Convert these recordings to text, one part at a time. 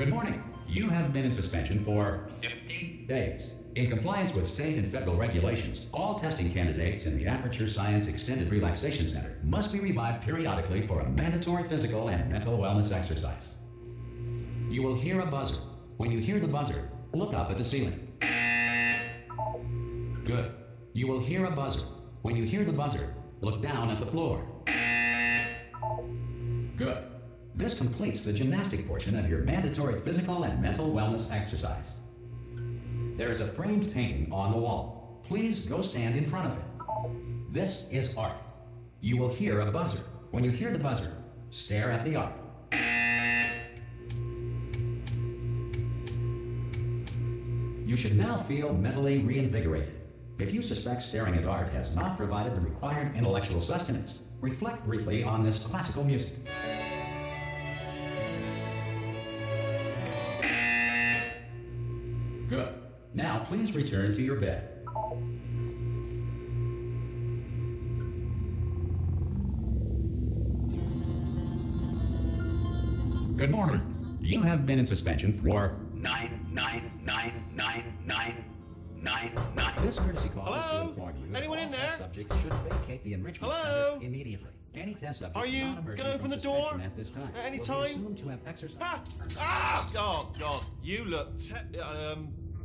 Good morning. You have been in suspension for 50 days. In compliance with state and federal regulations, all testing candidates in the Aperture Science Extended Relaxation Center must be revived periodically for a mandatory physical and mental wellness exercise. You will hear a buzzer. When you hear the buzzer, look up at the ceiling. Good. You will hear a buzzer. When you hear the buzzer, look down at the floor. Good. This completes the gymnastic portion of your mandatory physical and mental wellness exercise. There is a framed painting on the wall. Please go stand in front of it. This is art. You will hear a buzzer. When you hear the buzzer, stare at the art. You should now feel mentally reinvigorated. If you suspect staring at art has not provided the required intellectual sustenance, reflect briefly on this classical music. Good. Now please return to your bed. Good morning. You have been in suspension for 9999999. This courtesy call is to inform you that anyone in there? Subjects should vacate the enrichment center immediately. Any test subject are you gonna open the door at this time at any will time? be assumed to have exercised. Oh God, you look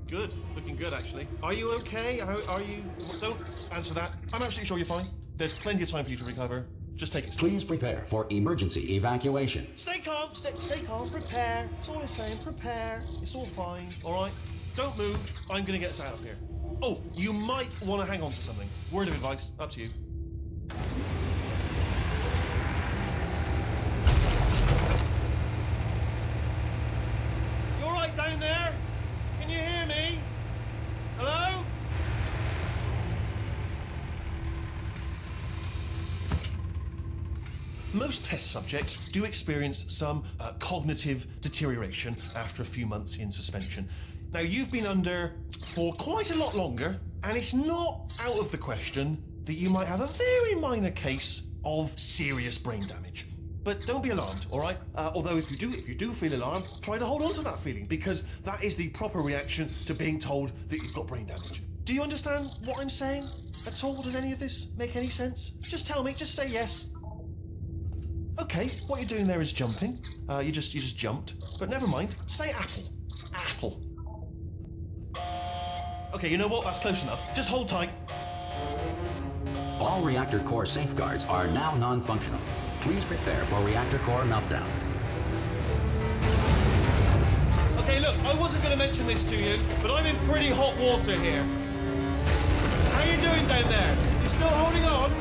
good, looking good actually. Are you okay? Are you? Don't answer that. I'm absolutely sure you're fine. There's plenty of time for you to recover. Just take it slow. Please prepare for emergency evacuation. Stay calm, stay calm, prepare. That's all I'm saying, prepare. It's all fine, all right? Don't move, I'm gonna get us out of here. Oh, you might want to hang on to something. Word of advice, up to you. You all right down there? Can you hear me? Hello? Most test subjects do experience some cognitive deterioration after a few months in suspension. Now, you've been under for quite a lot longer, and it's not out of the question that you might have a very minor case of serious brain damage. But don't be alarmed, all right? Although if you do feel alarmed, try to hold on to that feeling, because that is the proper reaction to being told that you've got brain damage. Do you understand what I'm saying at all? Does any of this make any sense? Just tell me, just say yes. Okay, what you're doing there is jumping. You just jumped. But never mind. Say apple. Apple. Okay, you know what? That's close enough. Just hold tight. All reactor core safeguards are now non-functional. Please prepare for reactor core meltdown. Okay, look, I wasn't going to mention this to you, but I'm in pretty hot water here. How you doing down there? You still holding on?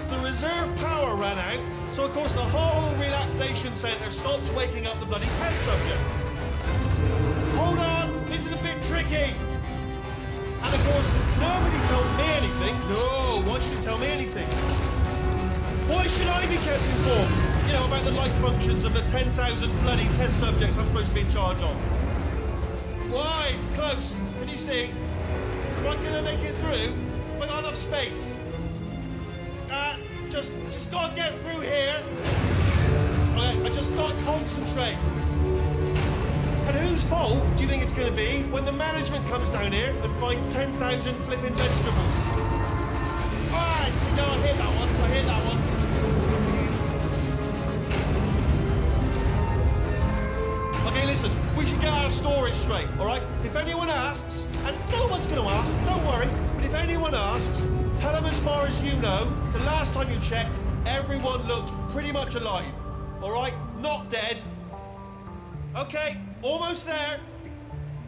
The reserve power ran out, so of course the whole relaxation centre stops waking up the bloody test subjects. Hold on, this is a bit tricky. And of course, nobody tells me anything. No, why should you tell me anything? Why should I be kept informed? You know, about the life functions of the 10,000 bloody test subjects I'm supposed to be in charge of. Why? It's close. Can you see? Am I going to make it through? Have I got enough space? Just gotta get through here. I just gotta concentrate. And whose fault do you think it's gonna be when the management comes down here and finds 10,000 flipping vegetables? Alright, so no, I hear that one. I hear that one. Okay, listen, we should get our story straight, alright? If anyone asks, and no one's gonna ask, don't worry, but if anyone asks, tell them as far as you know, the last time you checked, everyone looked pretty much alive. Alright? Not dead. Okay, almost there.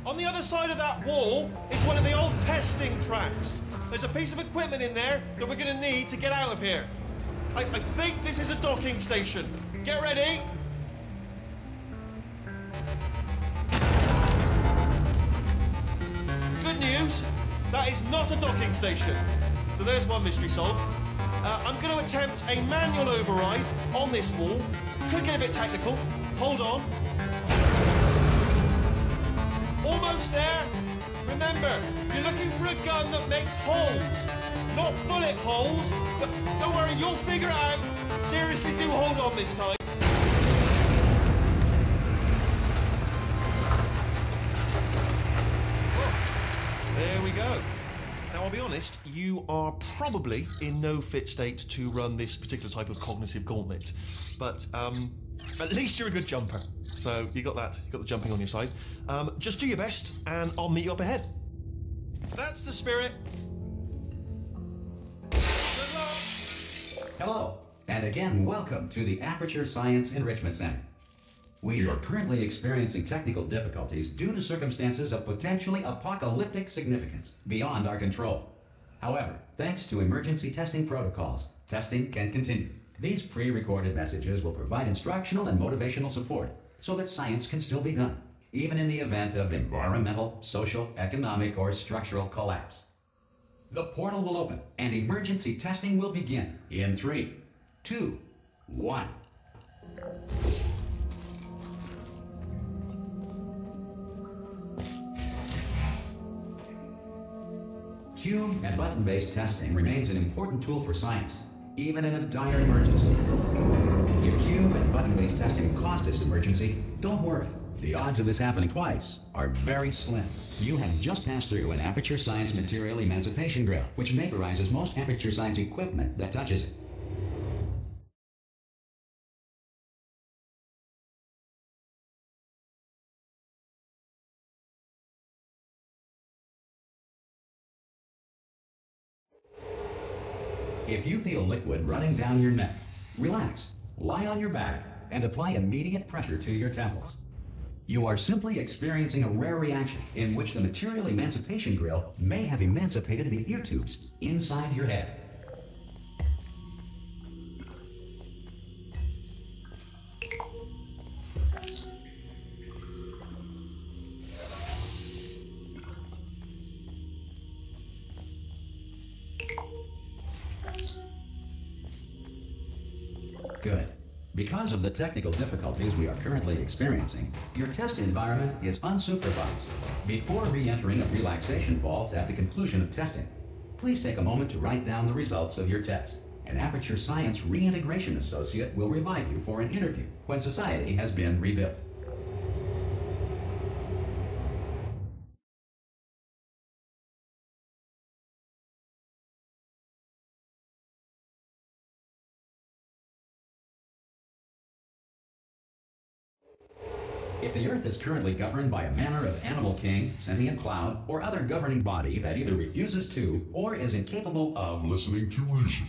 On the other side of that wall is one of the old testing tracks. There's a piece of equipment in there that we're gonna need to get out of here. I think this is a docking station. Get ready. Good news, that is not a docking station. So there's one mystery solved. I'm going to attempt a manual override on this wall. Could get a bit technical. Hold on. Almost there. Remember, you're looking for a gun that makes holes. Not bullet holes, but don't worry, you'll figure it out. Seriously, do hold on this time. go. Now, I'll be honest, you are probably in no fit state to run this particular type of cognitive gauntlet, but at least you're a good jumper. So you got that, you got the jumping on your side. Just do your best, and I'll meet you up ahead. That's the spirit. Good luck. Hello, and again, welcome to the Aperture Science Enrichment Center. We are currently experiencing technical difficulties due to circumstances of potentially apocalyptic significance beyond our control. However, thanks to emergency testing protocols, testing can continue. These pre-recorded messages will provide instructional and motivational support so that science can still be done, even in the event of environmental, social, economic, or structural collapse. The portal will open and emergency testing will begin in 3, 2, 1. Cube and button-based testing remains an important tool for science, even in a dire emergency. If cube and button-based testing caused this emergency, don't worry. The odds of this happening twice are very slim. You have just passed through an Aperture Science material emancipation grill, which vaporizes most Aperture Science equipment that touches it. If you feel liquid running down your neck, relax, lie on your back, and apply immediate pressure to your temples. You are simply experiencing a rare reaction in which the material emancipation grill may have emancipated the ear tubes inside your head. Good. Because of the technical difficulties we are currently experiencing, your test environment is unsupervised. Before re-entering a relaxation vault at the conclusion of testing, please take a moment to write down the results of your test. An Aperture Science Reintegration Associate will revive you for an interview when society has been rebuilt. If the Earth is currently governed by a manner of animal king, sentient cloud, or other governing body that either refuses to or is incapable of listening to reason.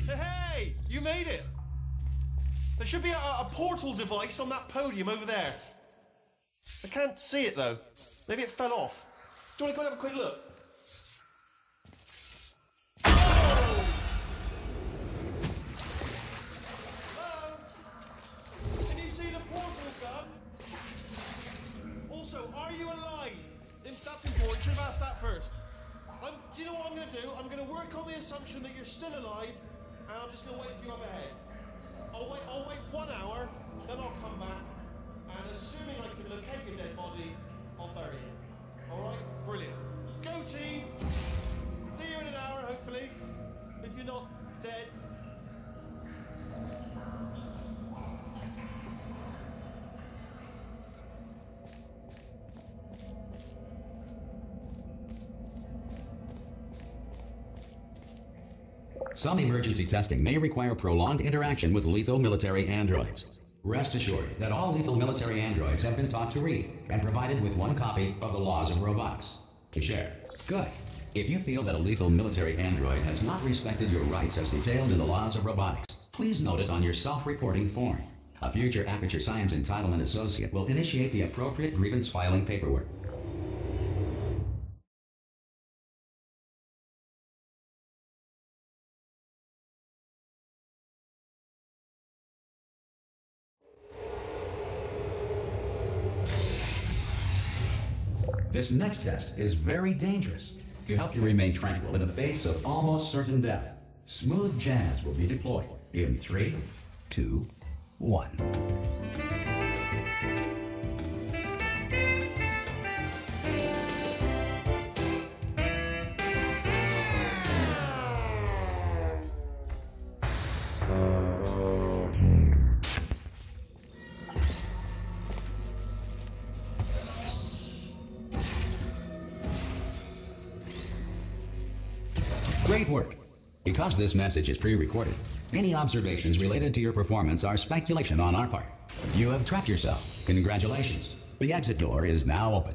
Hey, you made it! There should be a portal device on that podium over there. I can't see it though. Maybe it fell off. Do you want to go and have a quick look? Should have asked that first. Do you know what I'm going to do? I'm going to work on the assumption that you're still alive, and I'm just going to wait for you up ahead. I'll wait 1 hour, then I'll come back, and assuming I can locate your dead body, I'll bury it. Alright? Brilliant. Go team! See you in an hour, hopefully. If you're not dead. Some emergency testing may require prolonged interaction with lethal military androids. Rest assured that all lethal military androids have been taught to read and provided with 1 copy of the Laws of Robotics to share. Good. If you feel that a lethal military android has not respected your rights as detailed in the Laws of Robotics, please note it on your self-reporting form. A future Aperture Science Entitlement Associate will initiate the appropriate grievance filing paperwork. This next test is very dangerous. To help you remain tranquil in the face of almost certain death, smooth jazz will be deployed in 3, 2, 1. Great work. Because this message is pre-recorded, any observations related to your performance are speculation on our part. You have trapped yourself. Congratulations. The exit door is now open.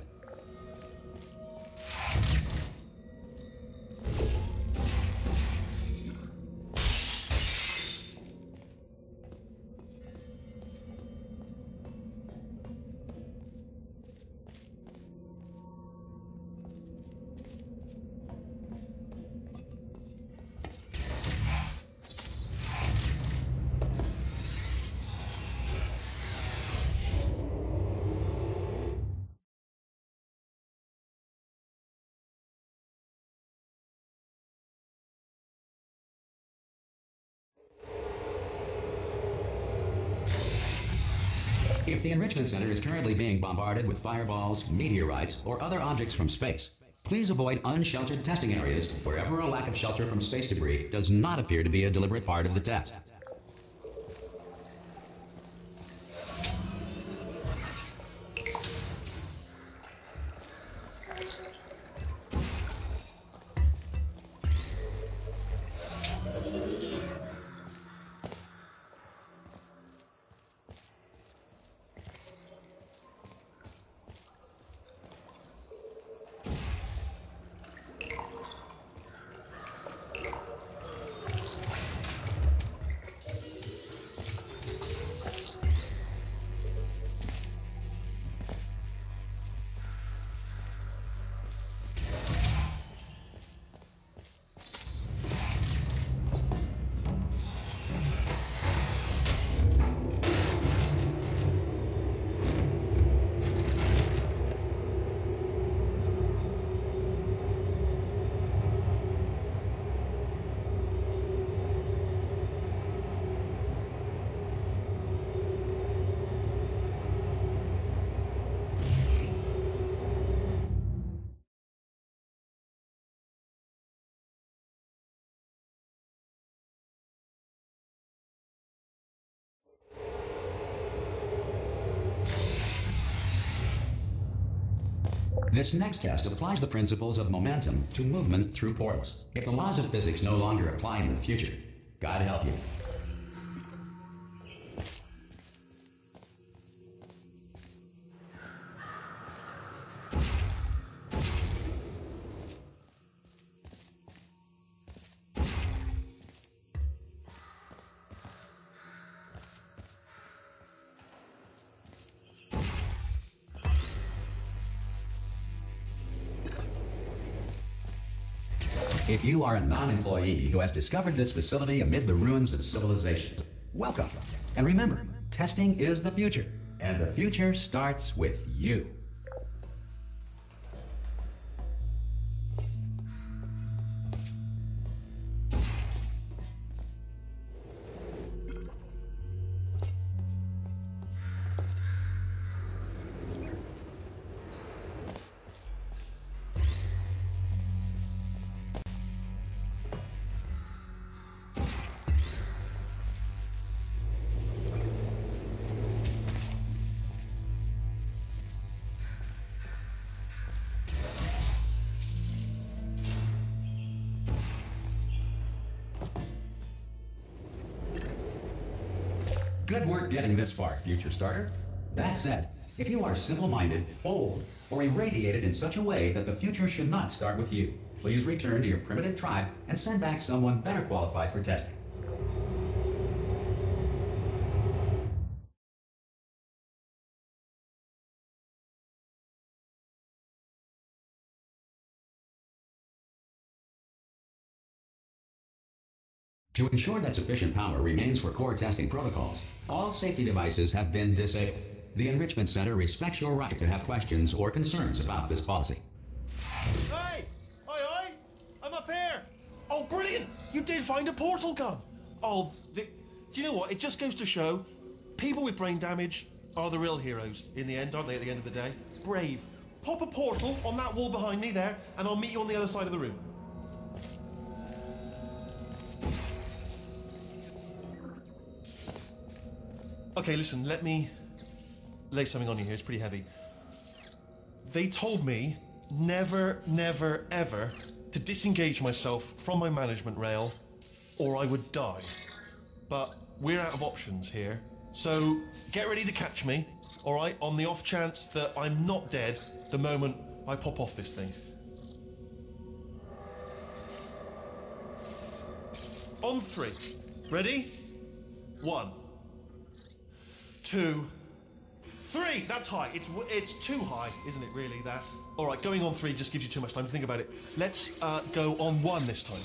If the Enrichment Center is currently being bombarded with fireballs, meteorites, or other objects from space, please avoid unsheltered testing areas wherever a lack of shelter from space debris does not appear to be a deliberate part of the test. This next test applies the principles of momentum to movement through portals. If the laws of physics no longer apply in the future, God help you. If you are a non-employee who has discovered this facility amid the ruins of civilization, welcome. And remember, testing is the future, and the future starts with you. Good work getting this far, future starter. That said, if you are simple-minded, old, or irradiated in such a way that the future should not start with you, please return to your primitive tribe and send back someone better qualified for testing. To ensure that sufficient power remains for core testing protocols, all safety devices have been disabled. The Enrichment Center respects your right to have questions or concerns about this policy. Hey! Oi! I'm up here! Oh, brilliant! You did find a portal gun! Oh, do you know what? It just goes to show, people with brain damage are the real heroes in the end, aren't they, at the end of the day? Brave. Pop a portal on that wall behind me there, and I'll meet you on the other side of the room. Okay, listen, let me lay something on you here. It's pretty heavy. They told me never, never, ever to disengage myself from my management rail, or I would die. But we're out of options here, so get ready to catch me, alright, on the off chance that I'm not dead the moment I pop off this thing. On 3. Ready? 1, 2, 3. That's high. It's too high, isn't it, really, that? Alright, going on 3 just gives you too much time to think about it. Let's go on 1 this time.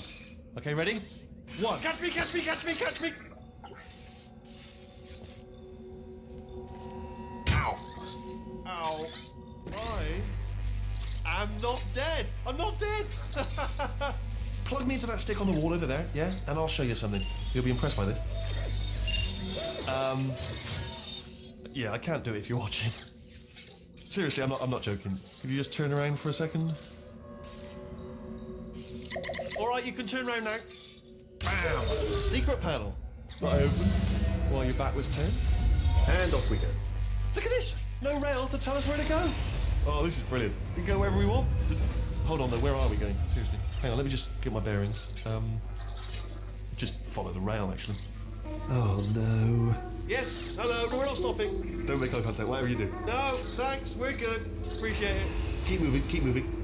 Okay, ready? 1. Catch me, catch me, catch me, catch me! Ow. Ow. I am not dead. I'm not dead. Plug me into that stick on the wall over there, yeah? And I'll show you something. You'll be impressed by this. Yeah, I can't do it if you're watching. Seriously, I'm not joking. Could you just turn around for a second? Alright, you can turn around now. Bam! Secret panel. Not open while your back was turned. And off we go. Look at this! No rail to tell us where to go. Oh, this is brilliant. We can go wherever we want. Just hold on though, where are we going? Seriously. Hang on, let me just get my bearings. Just follow the rail, actually. Oh no. Yes, hello, no, we're not stopping. Don't make eye contact, whatever you do. No, thanks, we're good. Appreciate it. Keep moving, keep moving.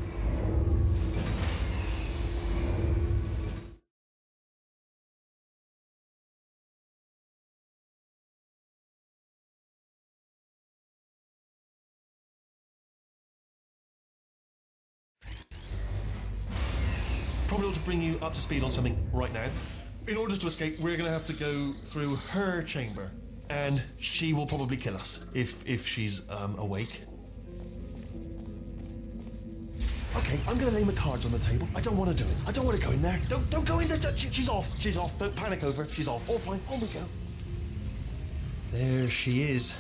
Probably ought to bring you up to speed on something right now. In order to escape, we're going to have to go through her chamber. And she will probably kill us, if she's awake. Okay, I'm going to lay my cards on the table. I don't want to do it. I don't want to go in there. Don't go in there. She's off. She's off. Don't panic over. She's off. All fine. On we go. There she is.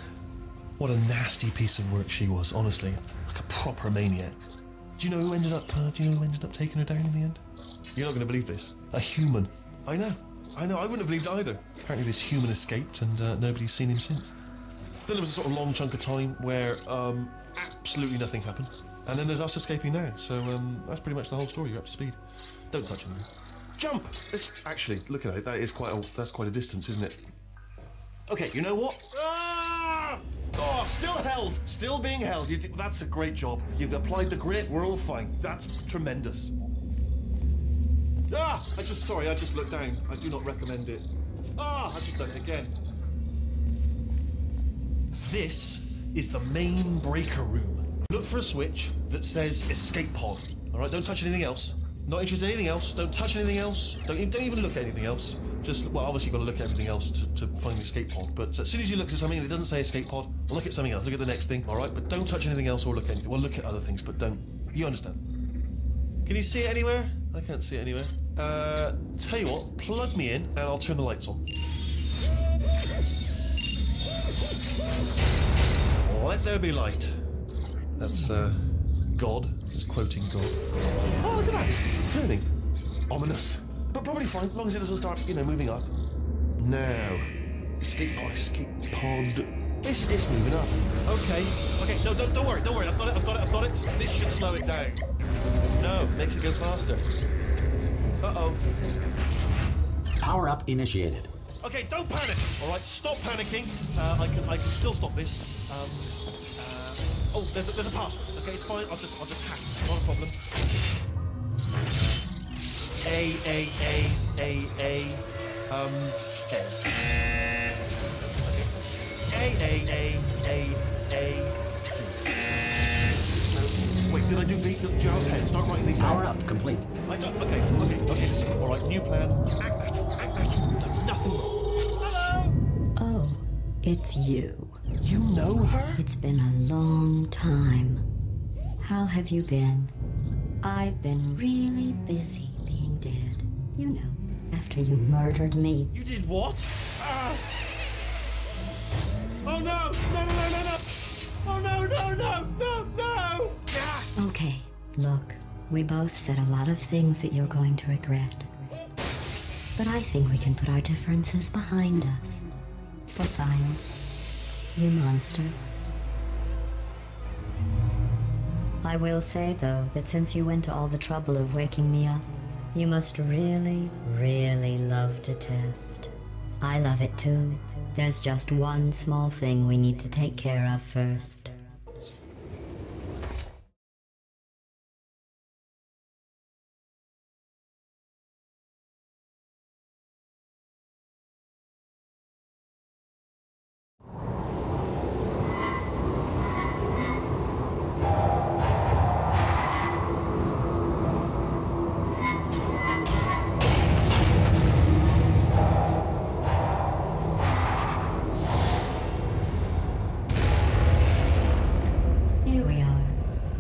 What a nasty piece of work she was, honestly. Like a proper maniac. Do you know who ended up taking her down in the end? You're not going to believe this. A human. I know. I wouldn't have believed it either. Apparently this human escaped and nobody's seen him since. Then there was a sort of long chunk of time where absolutely nothing happened. And then there's us escaping now. So that's pretty much the whole story. You're up to speed. Don't touch anything. Jump! Actually, look at it. That's quite a distance, isn't it? Okay, you know what? Ah! Oh, still held. Still being held. That's a great job. You've applied the grit. We're all fine. That's tremendous. Ah! I just looked down. I do not recommend it. Ah! I've just done it again. This is the main breaker room. Look for a switch that says escape pod. Alright, don't touch anything else. Not interested in anything else. Don't touch anything else. Don't even look at anything else. Just, well, obviously you've got to look at everything else to find the escape pod. But as soon as you look at something that doesn't say escape pod, well, look at something else. Look at the next thing, alright? But don't touch anything else or look at anything. Well, look at other things, but don't. You understand? Can you see it anywhere? I can't see it anywhere. Tell you what, plug me in and I'll turn the lights on. Let there be light. That's, God. Just quoting God. Oh, look at that. Turning. Ominous. But probably fine, as long as it doesn't start, moving up. Now. Escape pod. It's moving up. Okay. No, don't worry. I've got it. This should slow it down. No, makes it go faster. Uh-oh. Power up initiated. Okay, don't panic. All right, stop panicking. I can still stop this. Oh, there's a password. Okay, it's fine. I'll just hack. Not a problem. A. C. Wait, did I do B? Do you have a pen? Start writing these down. Power up complete. I don't. Okay. Listen. All right, new plan. Act natural. Nothing wrong. Hello. Oh, it's you. You know her? It's been a long time. How have you been? I've been really busy being dead. You know, after you murdered me. You did what? Oh no! No! Oh no! Okay, look, we both said a lot of things that you're going to regret. But I think we can put our differences behind us. For science. You monster. I will say, though, that since you went to all the trouble of waking me up, you must really, really love to test. I love it too. There's just one small thing we need to take care of first.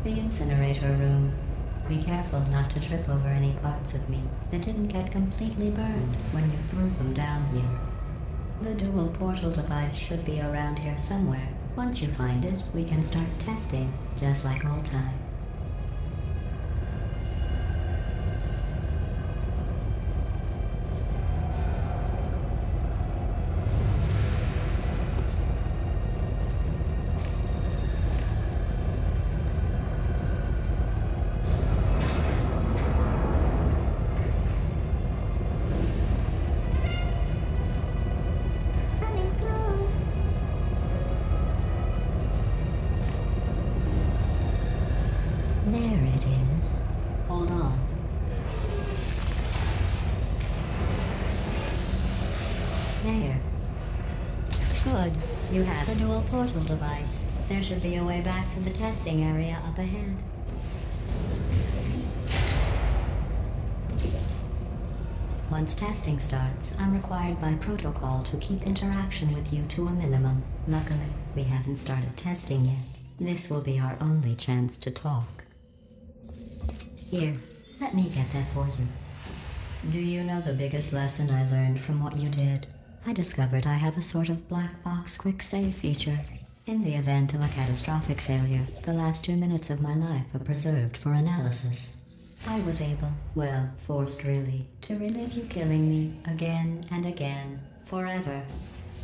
Incinerator room. Be careful not to trip over any parts of me that didn't get completely burned when you threw them down here. The dual portal device should be around here somewhere. Once you find it, we can start testing, just like old times. There it is. Hold on. There. Good. You have a dual portal device. There should be a way back to the testing area up ahead. Once testing starts, I'm required by protocol to keep interaction with you to a minimum. Luckily, we haven't started testing yet. This will be our only chance to talk. Here, let me get that for you. Do you know the biggest lesson I learned from what you did? I discovered I have a sort of black box quick save feature. In the event of a catastrophic failure, the last 2 minutes of my life are preserved for analysis. I was able, well, forced really, to relive you killing me again and again, forever.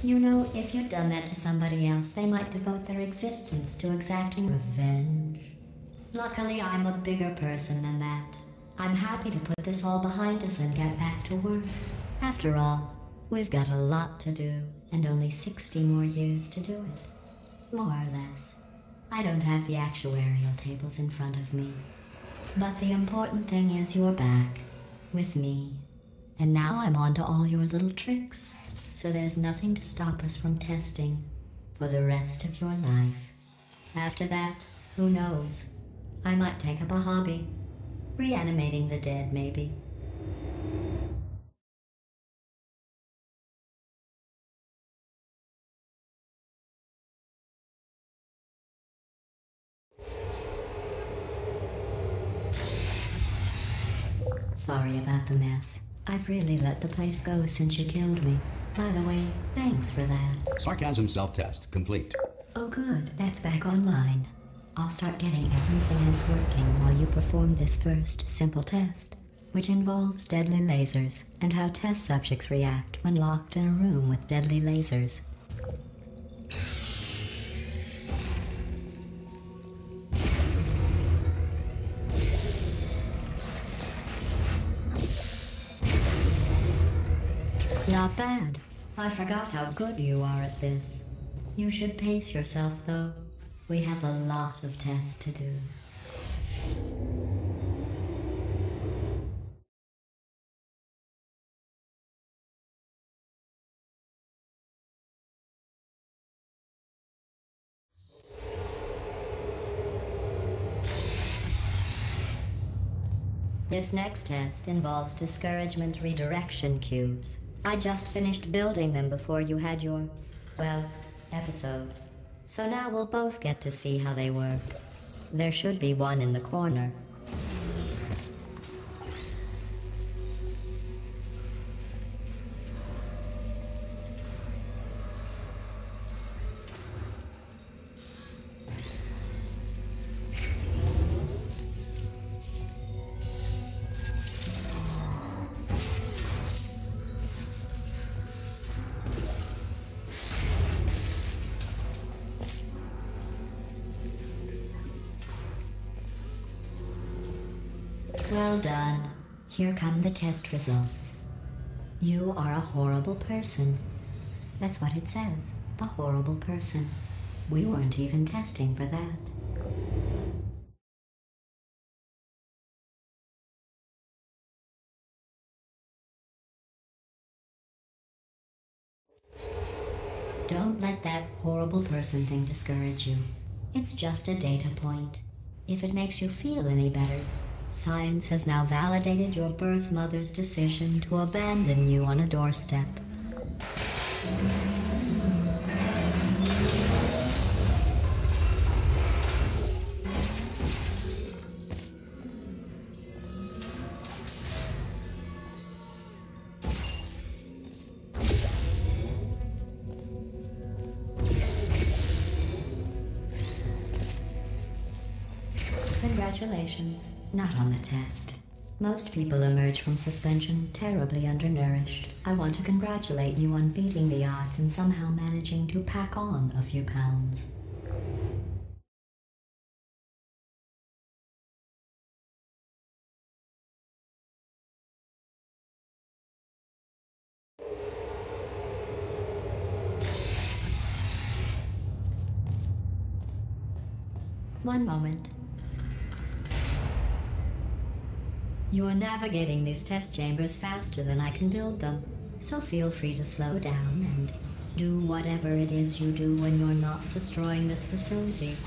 You know, if you'd done that to somebody else, they might devote their existence to exacting revenge. Luckily, I'm a bigger person than that. I'm happy to put this all behind us and get back to work. After all, we've got a lot to do, and only 60 more years to do it. More or less. I don't have the actuarial tables in front of me. But the important thing is you're back, with me. And now I'm on to all your little tricks, so there's nothing to stop us from testing for the rest of your life. After that, who knows? I might take up a hobby. Reanimating the dead, maybe. Sorry about the mess. I've really let the place go since you killed me. By the way, thanks for that. Sarcasm self-test complete. Oh good, that's back online. I'll start getting everything else working while you perform this first, simple test, which involves deadly lasers and how test subjects react when locked in a room with deadly lasers. Not bad. I forgot how good you are at this. You should pace yourself, though. We have a lot of tests to do. This next test involves discouragement redirection cubes. I just finished building them before you had your, well, episode. So now we'll both get to see how they work. There should be one in the corner. Well done. Here come the test results. You are a horrible person. That's what it says. A horrible person. We weren't even testing for that. Don't let that horrible person thing discourage you. It's just a data point. If it makes you feel any better, science has now validated your birth mother's decision to abandon you on a doorstep. Congratulations. Not on the test. Most people emerge from suspension terribly undernourished. I want to congratulate you on beating the odds and somehow managing to pack on a few pounds. One moment. You're navigating these test chambers faster than I can build them, so feel free to slow down and do whatever it is you do when you're not destroying this facility.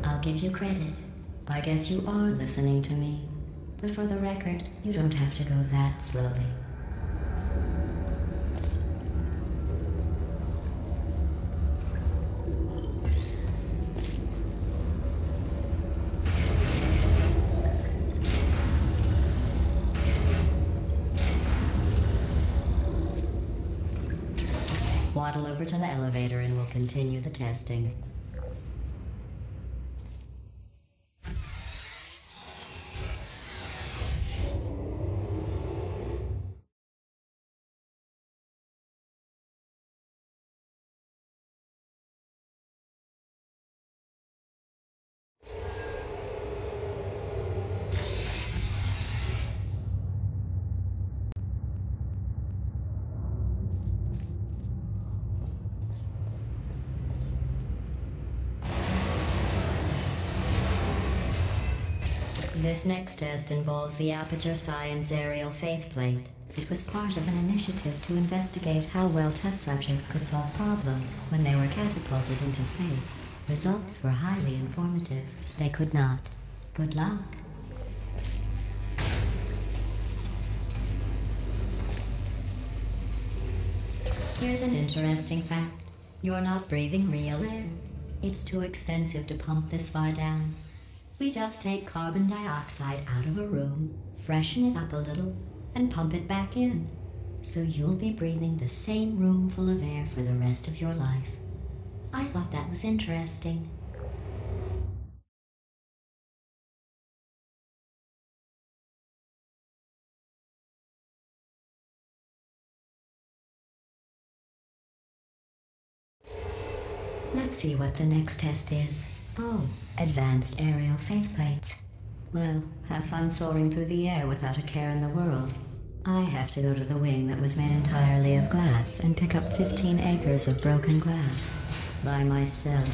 I'll give you credit. I guess you are listening to me. But for the record, you don't have to go that slowly. Waddle over to the elevator and we'll continue the testing. This next test involves the Aperture Science Aerial Faithplate. It was part of an initiative to investigate how well test subjects could solve problems when they were catapulted into space. Results were highly informative. They could not. Good luck. Here's an interesting fact. You're not breathing real air. It's too expensive to pump this far down. We just take carbon dioxide out of a room, freshen it up a little, and pump it back in. So you'll be breathing the same room full of air for the rest of your life. I thought that was interesting. Let's see what the next test is. Oh, advanced aerial faithplates. Well, have fun soaring through the air without a care in the world. I have to go to the wing that was made entirely of glass and pick up 15 acres of broken glass. By myself.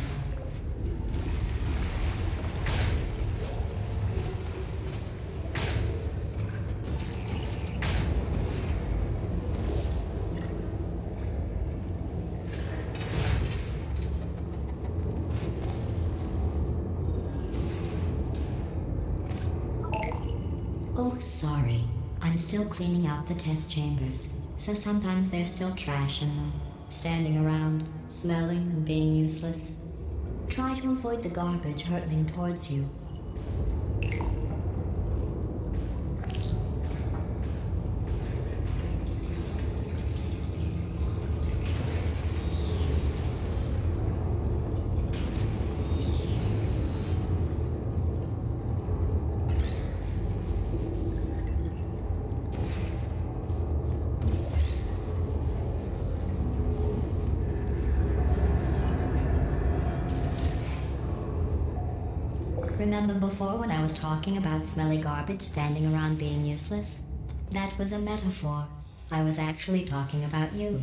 Oh, sorry. I'm still cleaning out the test chambers, so sometimes there's still trash in them, standing around, smelling and being useless. Try to avoid the garbage hurtling towards you. Remember before when I was talking about smelly garbage standing around being useless? That was a metaphor. I was actually talking about you.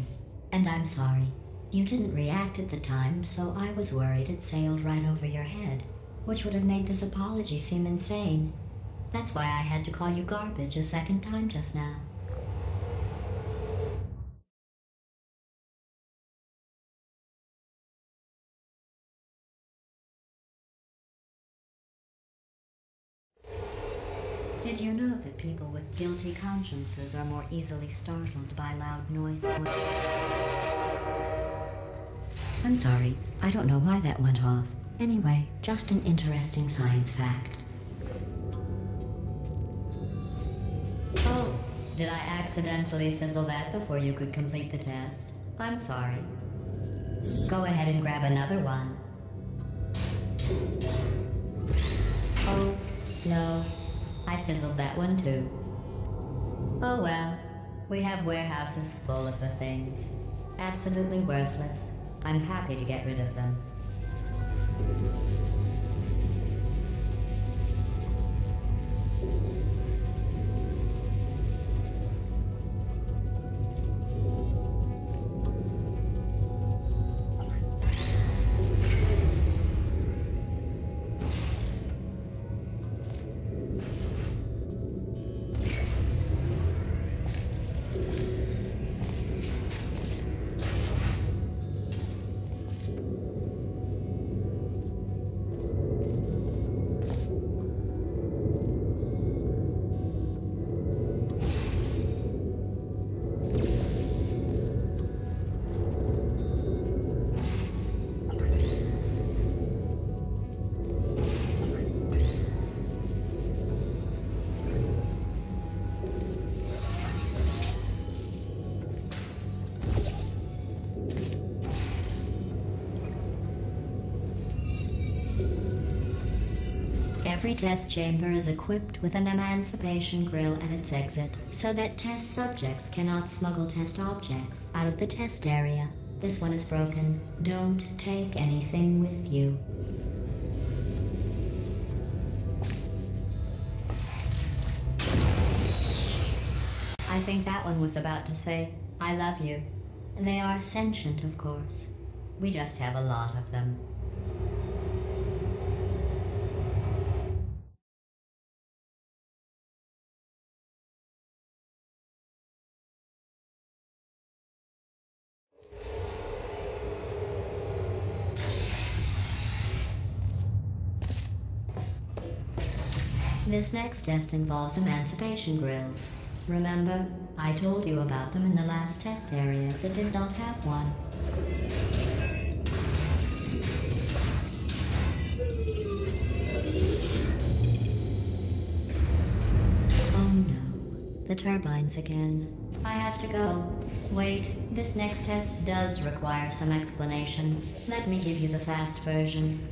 And I'm sorry. You didn't react at the time, so I was worried it sailed right over your head, which would have made this apology seem insane. That's why I had to call you garbage a second time just now. Did you know that people with guilty consciences are more easily startled by loud noise? I'm sorry, I don't know why that went off. Anyway, just an interesting science fact. Oh, did I accidentally fizzle that before you could complete the test? I'm sorry. Go ahead and grab another one. Oh, no. I fizzled that one too. Oh well, we have warehouses full of the things. Absolutely worthless. I'm happy to get rid of them. Every test chamber is equipped with an emancipation grill at its exit, so that test subjects cannot smuggle test objects out of the test area. This one is broken. Don't take anything with you. I think that one was about to say, I love you. They are sentient, of course. We just have a lot of them. This next test involves emancipation grills. Remember, I told you about them in the last test area that did not have one. Oh no, the turbines again. I have to go. Wait, this next test does require some explanation. Let me give you the fast version.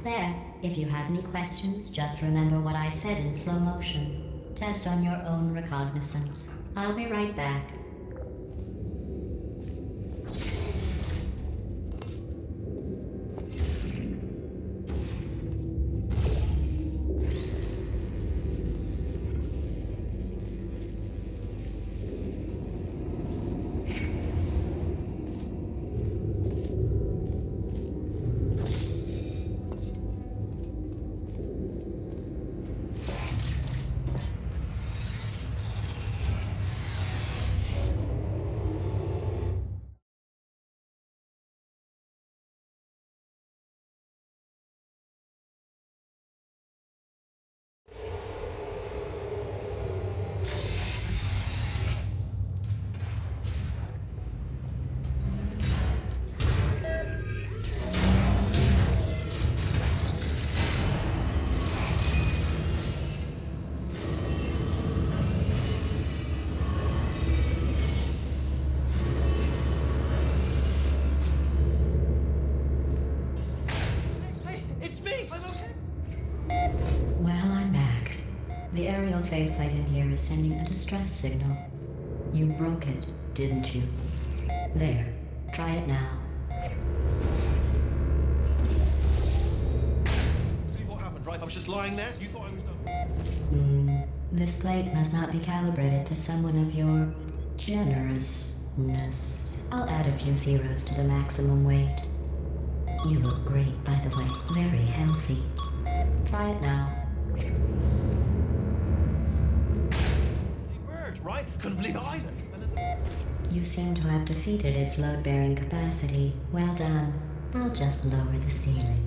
There. If you have any questions, just remember what I said in slow motion. Test on your own recognizance. I'll be right back. faceplate in here is sending a distress signal. You broke it, didn't you? There, try it now. Believe what happened, right? I was just lying there. You thought I was done. This plate must not be calibrated to someone of your generousness. I'll add a few zeros to the maximum weight. You look great, by the way. Very healthy. Try it now. Bird, right? Couldn't believe it either. And then... You seem to have defeated its load-bearing capacity. Well done. I'll just lower the ceiling.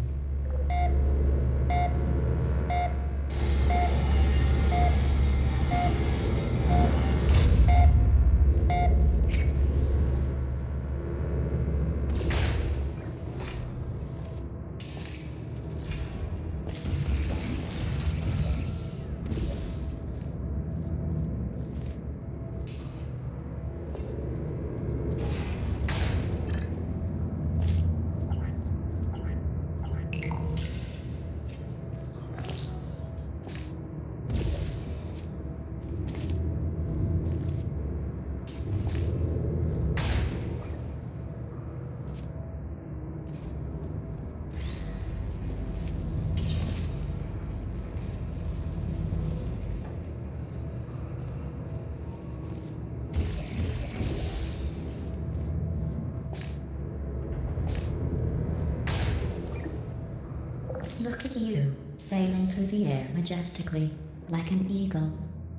Look at you, sailing through the air majestically, like an eagle,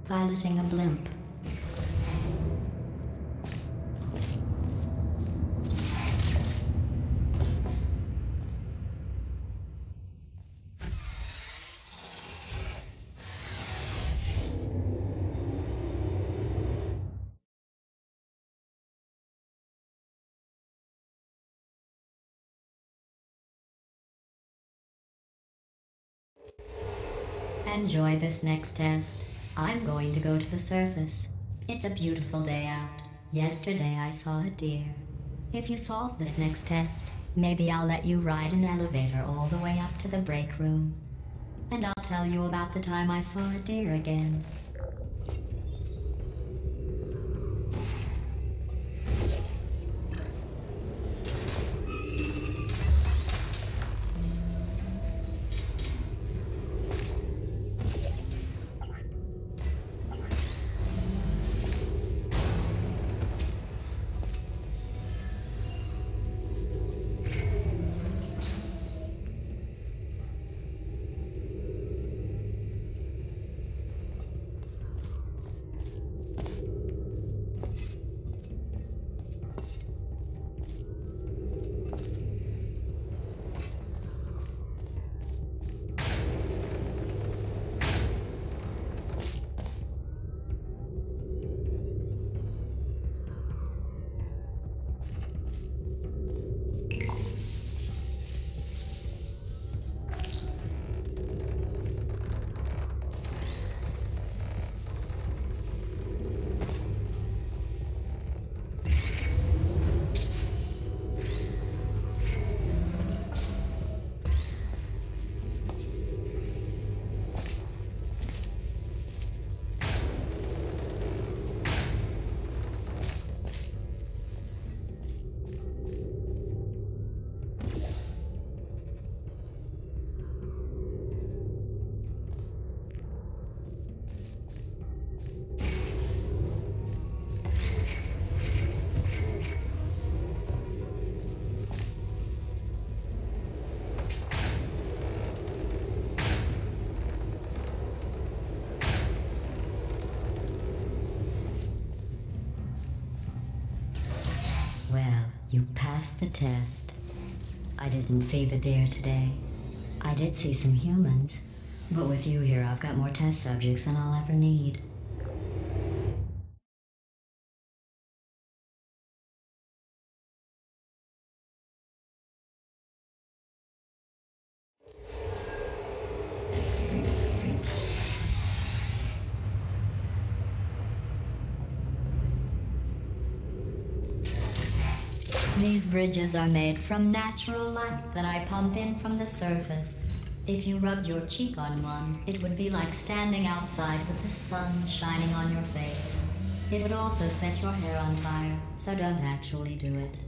piloting a blimp. Enjoy this next test. I'm going to go to the surface. It's a beautiful day out. Yesterday I saw a deer. If you solve this next test, maybe I'll let you ride an elevator all the way up to the break room. And I'll tell you about the time I saw a deer again. Well, you passed the test. I didn't see the deer today. I did see some humans, but with you here I've got more test subjects than I'll ever need. These bridges are made from natural light that I pump in from the surface. If you rubbed your cheek on one, it would be like standing outside with the sun shining on your face. It would also set your hair on fire, so don't actually do it.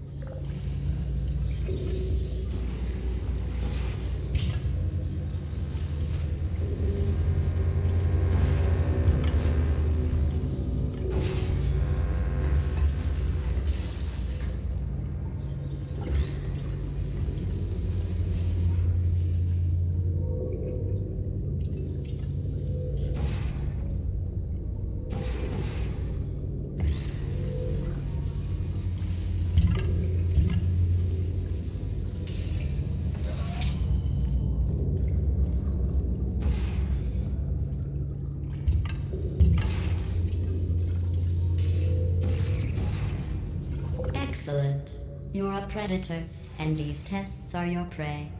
Excellent. You're a predator, and these tests are your prey.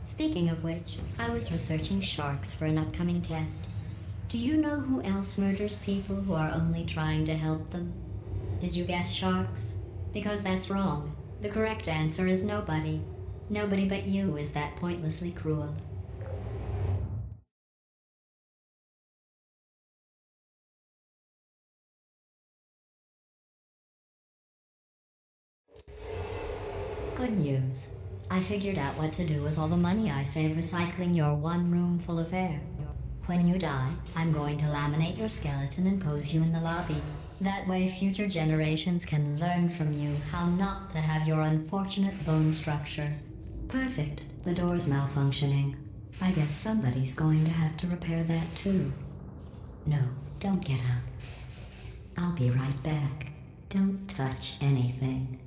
Speaking of which, I was researching sharks for an upcoming test. Do you know who else murders people who are only trying to help them? Did you guess sharks? Because that's wrong. The correct answer is nobody. Nobody but you is that pointlessly cruel. Good news. I figured out what to do with all the money I save recycling your one room full of air. When you die, I'm going to laminate your skeleton and pose you in the lobby. That way future generations can learn from you how not to have your unfortunate bone structure. Perfect. The door's malfunctioning. I guess somebody's going to have to repair that too. No, don't get up. I'll be right back. Don't touch anything.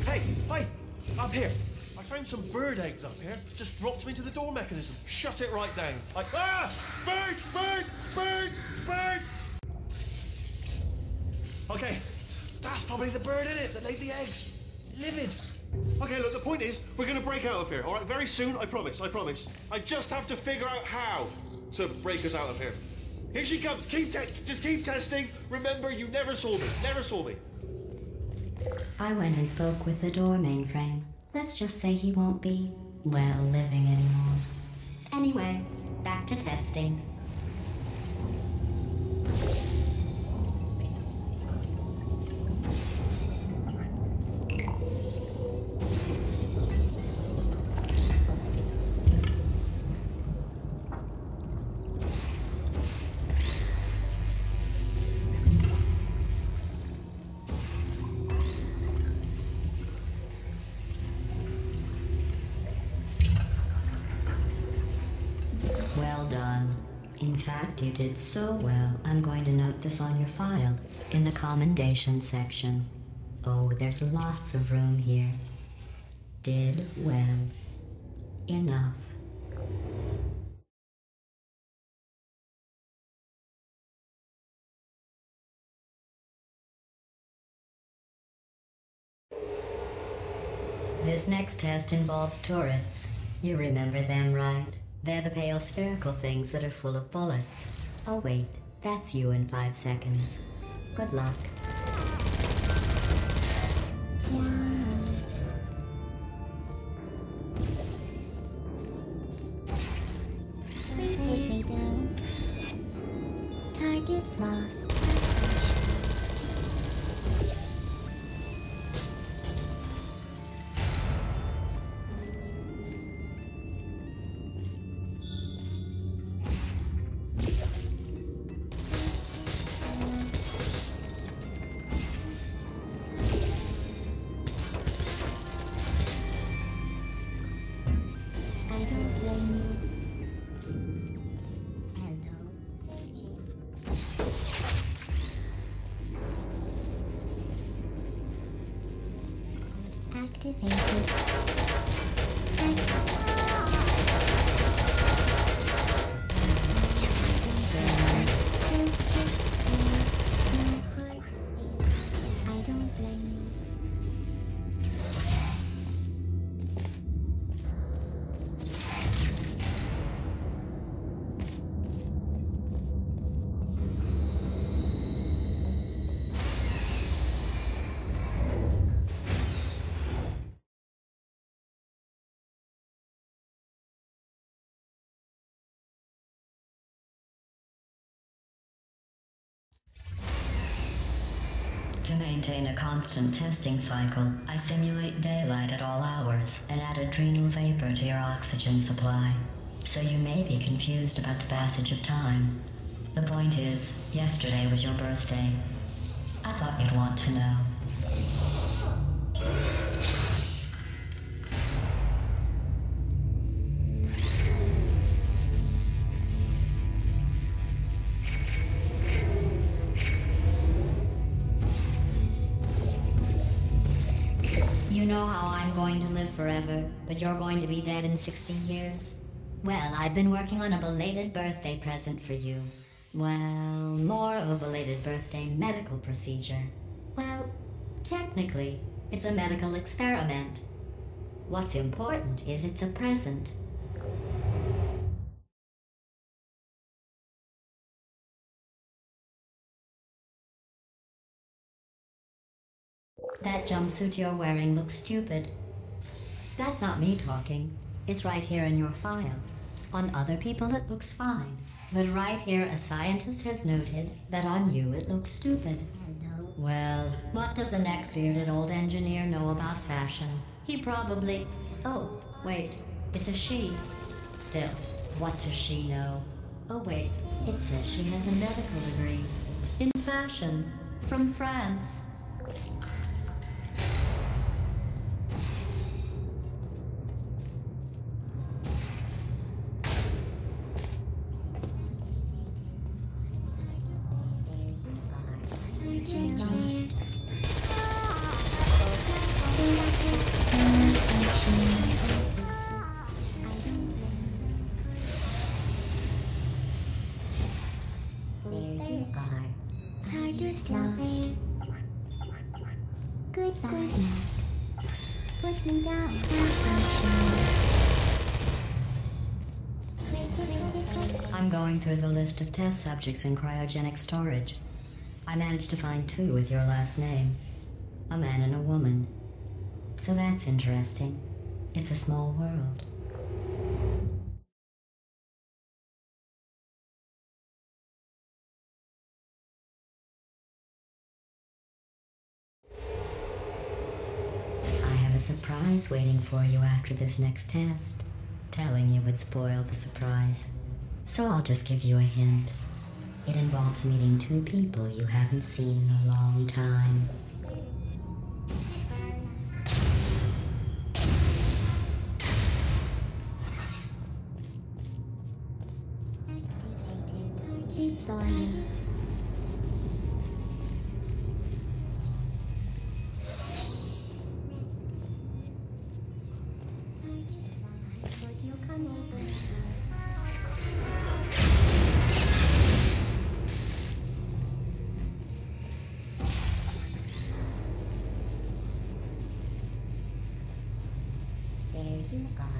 Hey, hi! Up here! I found some bird eggs up here. Just dropped them into the door mechanism. Shut it right down. Bird! Bird! Bird! Bird! Okay, that's probably the bird in it that laid the eggs. Livid. Okay, look, the point is, we're gonna break out of here, alright? Very soon, I promise, I promise. I just have to figure out how to break us out of here. Here she comes. Just keep testing. Remember, you never saw me. Never saw me. I went and spoke with the door mainframe. Let's just say he won't be, well, living anymore. Anyway, back to testing. Well done. In fact, you did so well, I'm going to note this on your file, in the commendation section. Oh, there's lots of room here. Did well. Enough. This next test involves turrets. You remember them, right? They're the pale spherical things that are full of bullets. Oh wait, that's you in 5 seconds. Good luck. Please take me down. Target lost. I don't blame you. Hello, searching. Activated. To maintain a constant testing cycle, I simulate daylight at all hours and add adrenal vapor to your oxygen supply. So you may be confused about the passage of time. The point is, yesterday was your birthday. I thought you'd want to know. You know how I'm going to live forever, but you're going to be dead in 60 years? Well, I've been working on a belated birthday present for you. Well, more of a belated birthday medical procedure. Well, technically, it's a medical experiment. What's important is it's a present. That jumpsuit you're wearing looks stupid. That's not me talking. It's right here in your file. On other people it looks fine. But right here a scientist has noted that on you it looks stupid. Hello. Well, what does a neck-bearded old engineer know about fashion? He probably... Oh, wait, it's a she. Still, what does she know? Oh wait, it says she has a medical degree. In fashion. From France. Goodbye. Put me down. I'm going through the list of test subjects in cryogenic storage. I managed to find 2 with your last name. A man and a woman. So that's interesting. It's a small world. I have a surprise waiting for you after this next test. Telling you would spoil the surprise. So I'll just give you a hint. It involves meeting 2 people you haven't seen in a long time. Deploying. There you are.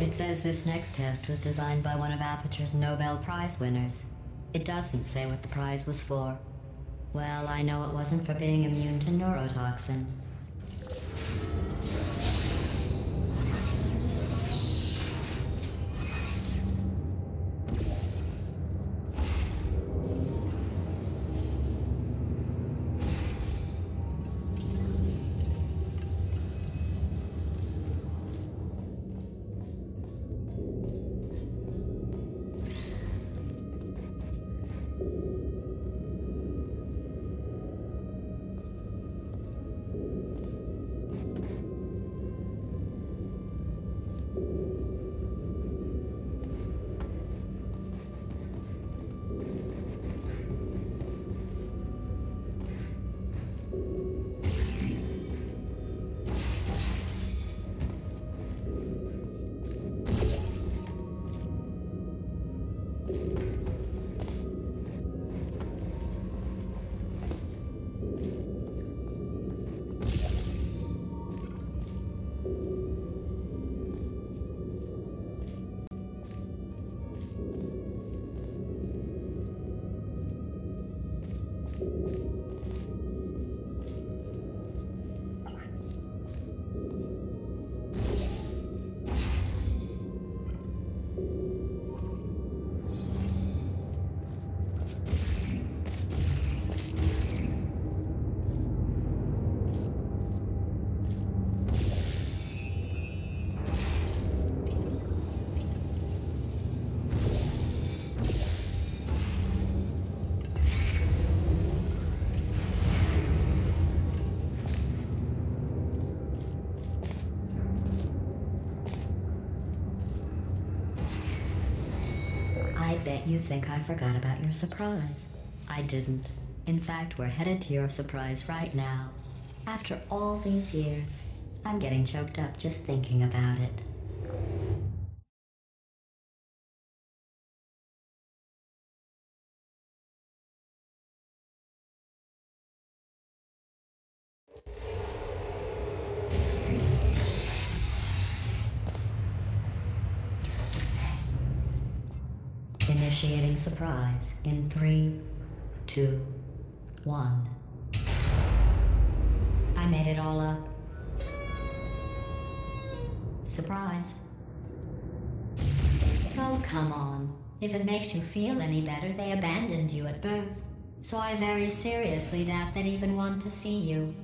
It says this next test was designed by one of Aperture's Nobel Prize winners. It doesn't say what the prize was for. Well, I know it wasn't for being immune to neurotoxin. I bet you think I forgot about your surprise. I didn't. In fact, we're headed to your surprise right now. After all these years, I'm getting choked up just thinking about it. Initiating surprise in 3, 2, 1. I made it all up. Surprise. Oh, come on. If it makes you feel any better, they abandoned you at birth. So I very seriously doubt they'd even want to see you.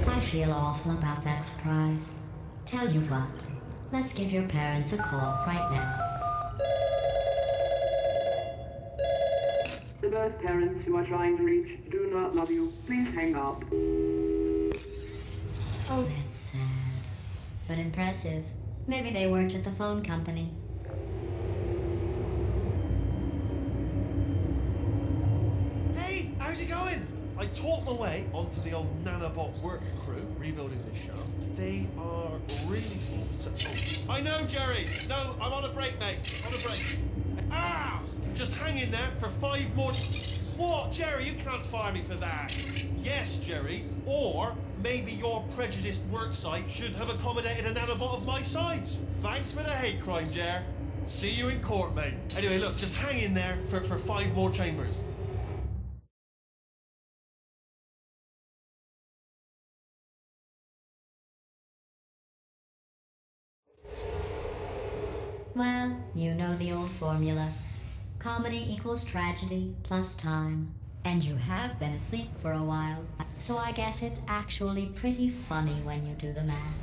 I feel awful about that surprise. Tell you what, let's give your parents a call right now. The birth parents you are trying to reach do not love you. Please hang up. Oh, that's sad. But impressive. Maybe they worked at the phone company. Hey, how's it going? I talked my way onto the old nanobot work crew rebuilding this shaft. They are really small. I know, Jerry. No, I'm on a break, mate. On a break. Ah! Just hang in there for 5 more... What, Jerry? You can't fire me for that. Yes, Jerry. Or maybe your prejudiced worksite should have accommodated a nanobot of my size. Thanks for the hate crime, Jer. See you in court, mate. Anyway, look, just hang in there for 5 more chambers. Well, you know the old formula. Comedy equals tragedy plus time. And you have been asleep for a while, so I guess it's actually pretty funny when you do the math.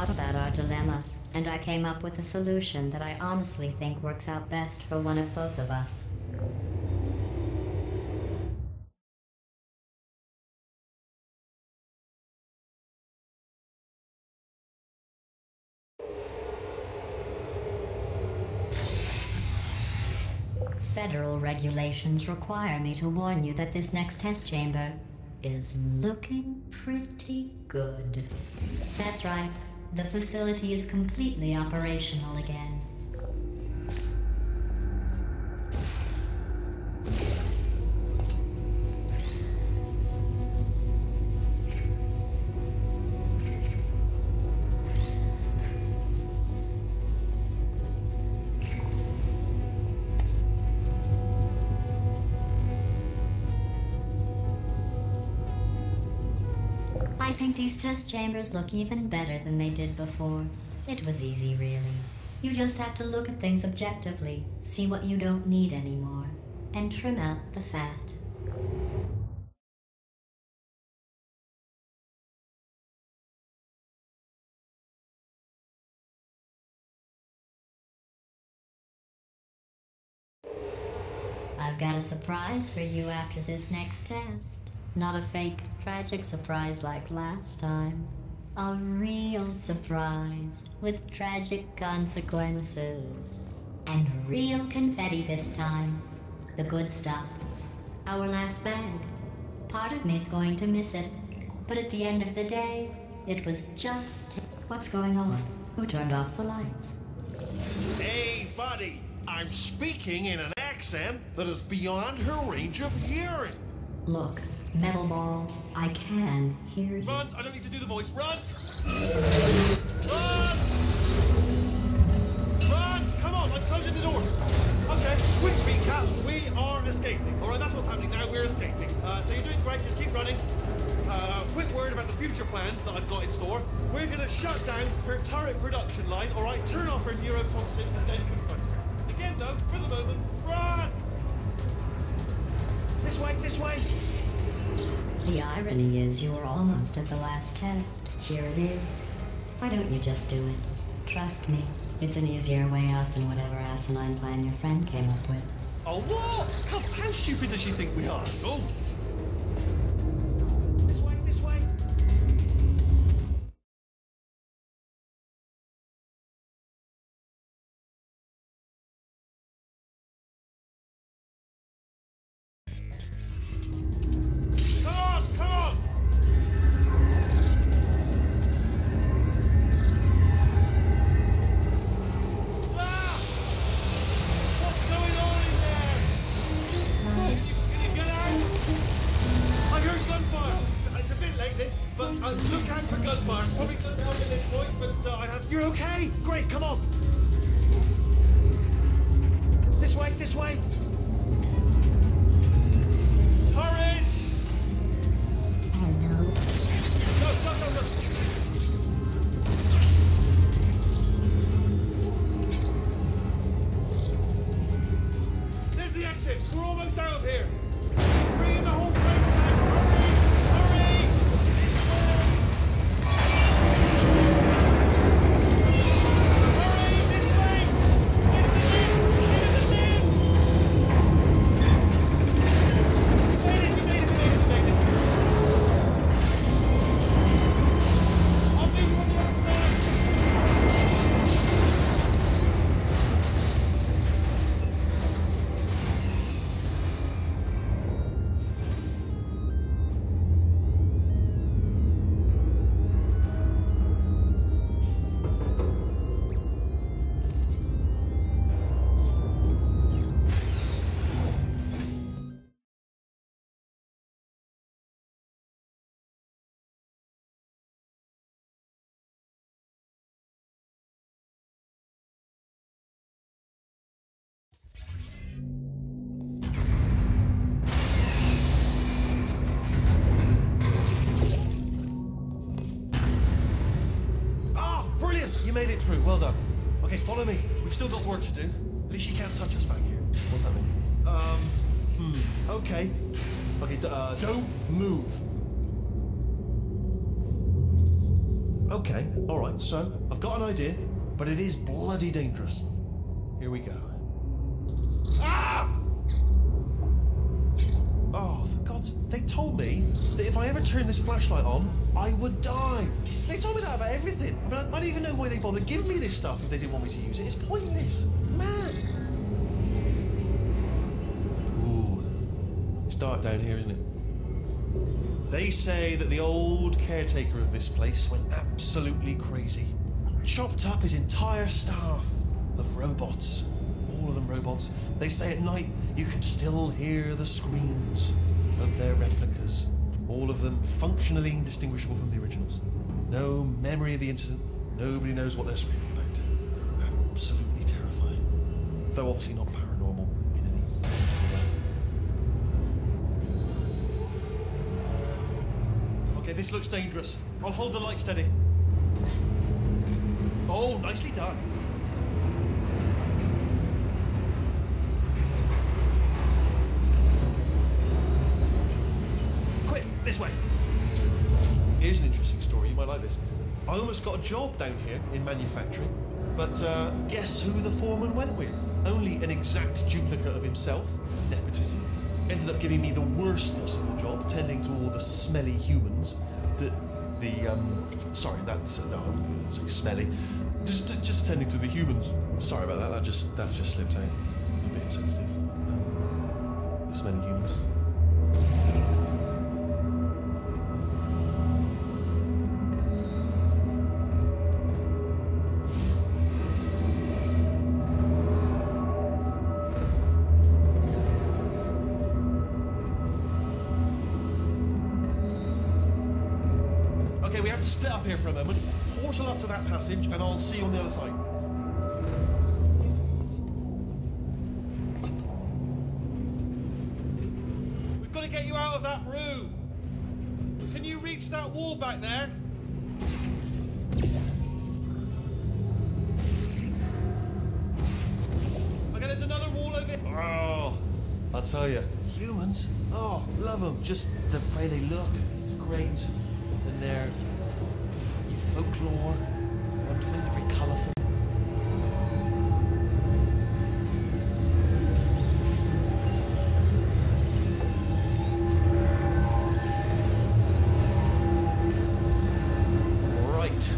thought about our dilemma, and I came up with a solution that I honestly think works out best for one of both of us. Federal regulations require me to warn you that this next test chamber is looking pretty good. That's right. The facility is completely operational again. I think these test chambers look even better than they did before. It was easy, really. You just have to look at things objectively, see what you don't need anymore, and trim out the fat. I've got a surprise for you after this next test. Not a fake, tragic surprise like last time. A real surprise with tragic consequences. And real confetti this time. The good stuff. Our last bag. Part of me's going to miss it. But at the end of the day, it was just... What's going on? Who turned off the lights? Hey, buddy! I'm speaking in an accent that is beyond her range of hearing. Look, Metal Ball, I can hear you. Run! I don't need to do the voice. Run! Run! Run! Come on, I'm closing the door. Okay, quick recap. We are escaping. Alright, that's what's happening now. We're escaping. So you're doing great. Just keep running. Quick word about the future plans that I've got in store. We're going to shut down her turret production line, alright? Turn off her neurotoxin and then confront her. Again, though, for the moment, run! This way, this way! The irony is you were almost at the last test. Here it is. Why don't you just do it? Trust me, it's an easier way out than whatever asinine plan your friend came up with. Oh, what? How stupid does she think we are? Oh! This way, this way! Come on, come on! Ah! What's going on in there? Can you get out? I heard gunfire. It's a bit late, this, but look out for gunfire. Probably doesn't help at this point, but I have... You're okay? Great, come on. This way, this way. Turret! Hello? No. There's the exit. We're almost out of here. Bring in the whole place down. Hurry! Hurry! This way! Get in the lift! We made it. I'll meet you on the other side. Brilliant! You made it through. Well done. Okay, follow me. We've still got work to do. At least you can't touch us back here. What's happening? Okay. Okay, don't move. Okay, alright, so I've got an idea, but it is bloody dangerous. Here we go. Ah! Oh, for God's... They told me that if I ever turned this flashlight on, I would die. They told me that about everything. I mean, I don't even know why they bothered giving me this stuff if they didn't want me to use it. It's pointless. Mad. Ooh. It's dark down here, isn't it? They say that the old caretaker of this place went absolutely crazy. Chopped up his entire staff of robots. All of them robots. They say at night you can still hear the screams of their replicas. All of them functionally indistinguishable from the originals. No memory of the incident. Nobody knows what they're screaming about. Absolutely terrifying. Though obviously not paranormal in any way. Okay, this looks dangerous. I'll hold the light steady. Oh, nicely done. Quick, this way. Here's an interesting story, you might like this. I almost got a job down here in manufacturing, but guess who the foreman went with? Only an exact duplicate of himself, nepotism. Ended up giving me the worst possible job, tending to all the smelly humans that sorry, that's, no, I wouldn't say smelly. Just tending to the humans. Sorry about that, that just slipped out. A bit insensitive. The smelly humans. Okay, we have to split up here for a moment. Portal up to that passage, and I'll see you on the other side. We've got to get you out of that room. Can you reach that wall back there? Okay, there's another wall over here. Oh, I'll tell you, humans, oh, love them. Just the way they look, it's great. And their folklore, wonderful, very colourful. Right,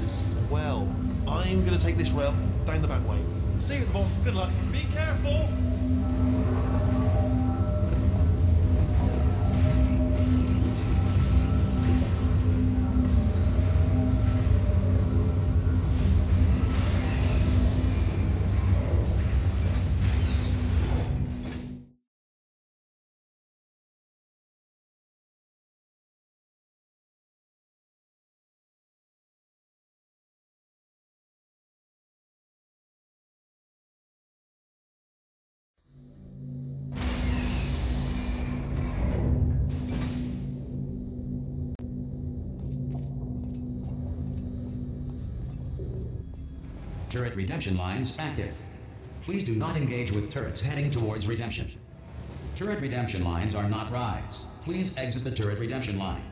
well, I'm going to take this rail down the back way. See you at the bottom, good luck. Be careful! Turret redemption lines active. Please do not engage with turrets heading towards redemption. Turret redemption lines are not rides. Please exit the turret redemption line.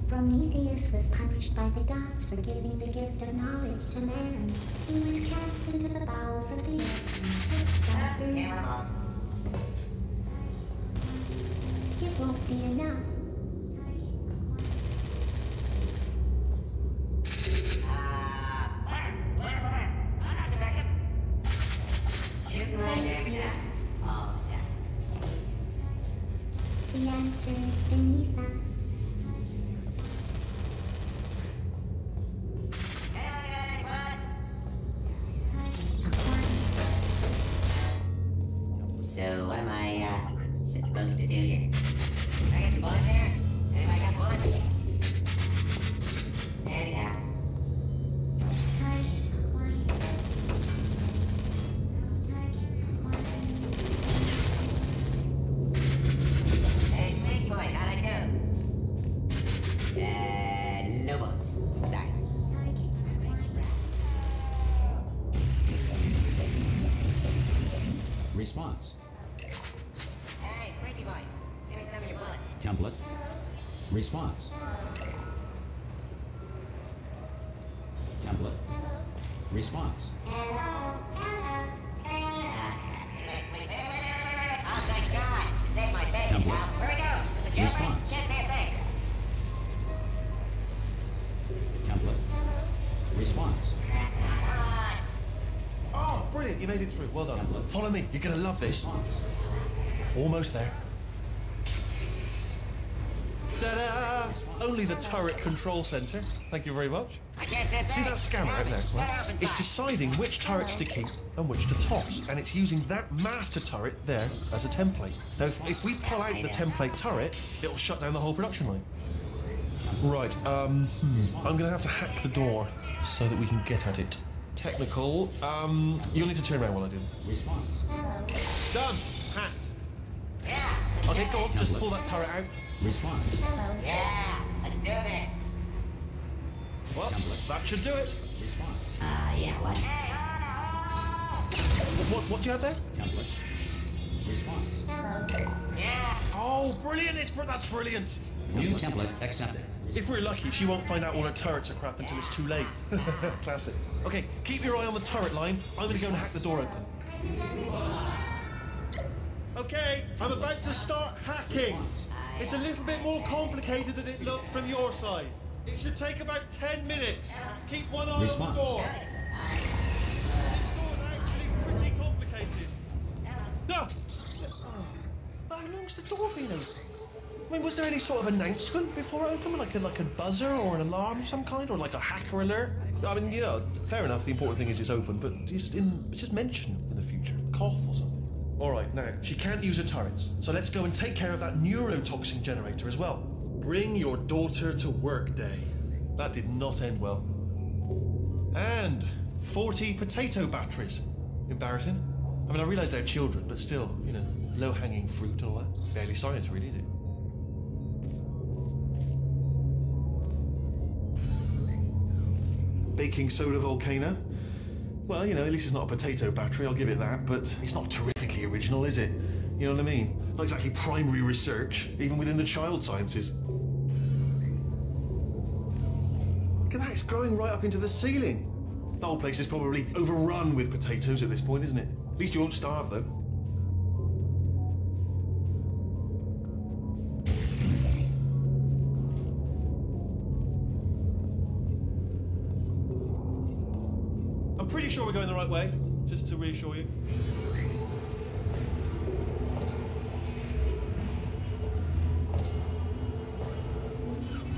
Prometheus was punished by the gods for giving the gift of knowledge to man. He was cast into the bowels of the earth. It won't be enough. The answer is beneath us. So what am I supposed to do here? I get the bullets here? Response. Hey, Squeaky Boys, give me some of your bullets. Template. Response. Template. Response. Oh, thank God. You saved my baby, Template. pal. Where we go? Is this a jailbreak? Response. Can't say a thing. Template. Response. Oh, brilliant, you made it through. Well done. Template. Follow me, you're gonna love this. Response. Almost there. Ta-da! Only the turret control center. Thank you very much. I can't say a thing. See that scanner out there? What Right? happened? It's deciding which turrets to keep and which to toss, and it's using that master turret there as a template. Now, if we pull out the template turret, it'll shut down the whole production line. Right, I'm gonna have to hack the door so that we can get at it. Technical, you'll need to turn around while I do this. Response. Done! Hacked. Yeah. Okay, go on, just pull that turret out. Response. Yeah. Let's do this. Well, that should do it. Response. Yeah, what? What do you have there? Template. Response. Yeah. Oh, brilliant! That's brilliant. New template accepted. If we're lucky, she won't find out all her turrets are crap until it's too late. Classic. Okay, keep your eye on the turret line. I'm going to go and hack the door open. Okay, I'm about to start hacking. It's a little bit more complicated than it looked from your side. It should take about 10 minutes. Keep one eye Response. on the door. This door's actually pretty complicated. No! How long's the door been open? I mean, was there any sort of announcement before it opened? Like a buzzer or an alarm of some kind? Or like a hacker alert? I mean, you know, fair enough, the important thing is it's open, but just mention in the future. Cough or something. Alright, now, she can't use her turrets, so let's go and take care of that neurotoxin generator as well. Bring your daughter to work day. That did not end well. And 40 potato batteries. Embarrassing. I mean, I realise they're children, but still, you know, low-hanging fruit and all that. Barely science, really, is it? Baking soda volcano. Well, you know, at least it's not a potato battery, I'll give it that, but it's not terrifically original, is it? You know what I mean? Not exactly primary research, even within the child sciences. Look at that, it's growing right up into the ceiling. The whole place is probably overrun with potatoes at this point, isn't it? At least you won't starve, though. I'm pretty sure we're going the right way, just to reassure you.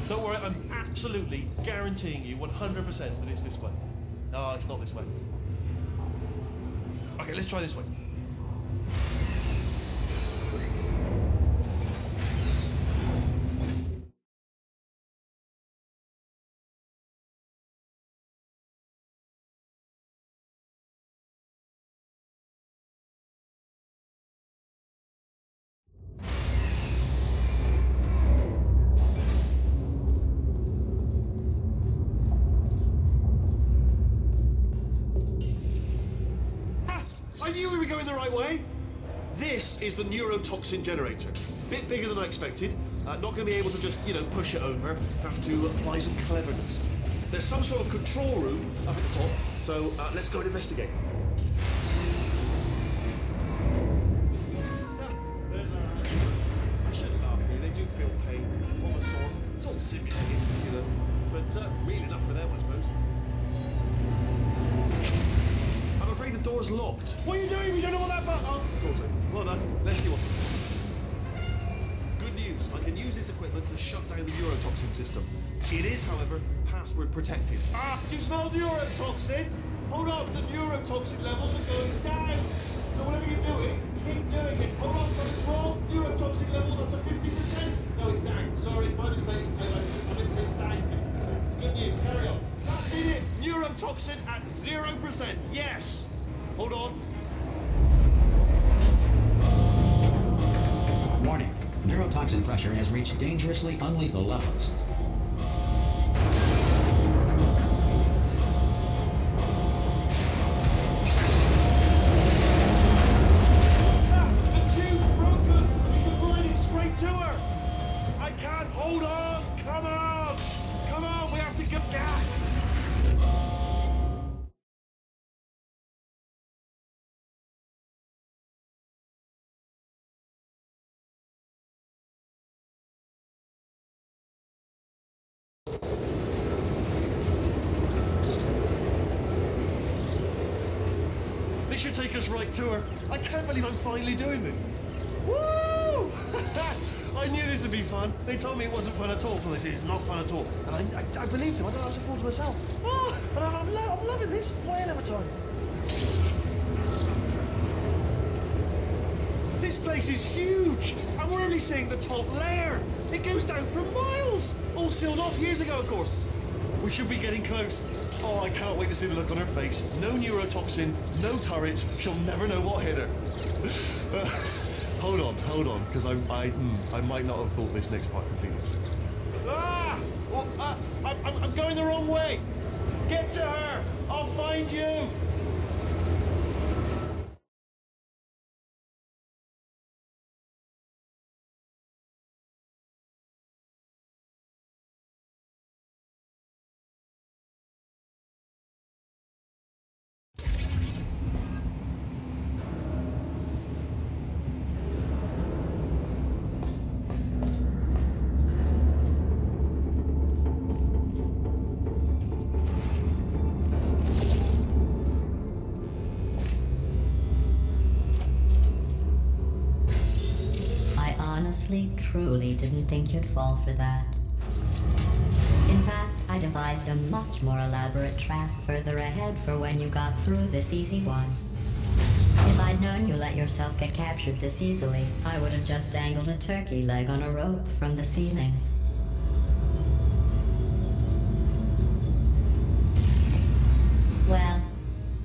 Don't worry, I'm absolutely guaranteeing you 100% that it's this way. No, it's not this way. Okay, let's try this way. I knew we were going the right way. This is the neurotoxin generator. Bit bigger than I expected. Not going to be able to just, you know, push it over. Have to apply some cleverness. There's some sort of control room up at the top, so let's go and investigate. There's I shouldn't laugh, really. They do feel pain of a sort. It's all simulated, you know, but real enough for them, I suppose. I'm afraid the door's locked. What are you doing? You don't know what that button... Oh, door's open. Well done. Let's see what's inside. Good news. I can use this equipment to shut down the neurotoxin system. It is, however, password protected. Ah, do you smell neurotoxin? Hold on, the neurotoxin levels are going down. So whatever you're doing, keep doing it. Hold on, something's wrong. Neurotoxin levels up to 50%. No, it's down. Sorry, my mistake. I meant to say it's down 50%. It's good news. Carry on. That did it. Neurotoxin at 0%. Yes. Hold on. Warning. Neurotoxin pressure has reached dangerously unlethal levels. should take us right to her. I can't believe I'm finally doing this. Woo! I knew this would be fun. They told me it wasn't fun at all, so they said it's not fun at all. And I believed them. I don't know how to fool to myself. Oh, and I'm loving this. What a hell of a time. This place is huge, and we're only seeing the top layer. It goes down for miles. All sealed off years ago, of course. We should be getting close. Oh, I can't wait to see the look on her face. No neurotoxin, no turrets. She'll never know what hit her. Hold on, because I might not have thought this next part completely. Ah! Well, I'm going the wrong way. Get to her. I'll find you. Truly didn't think you'd fall for that. In fact, I devised a much more elaborate trap further ahead for when you got through this easy one. If I'd known you let yourself get captured this easily, I would have just dangled a turkey leg on a rope from the ceiling. Well,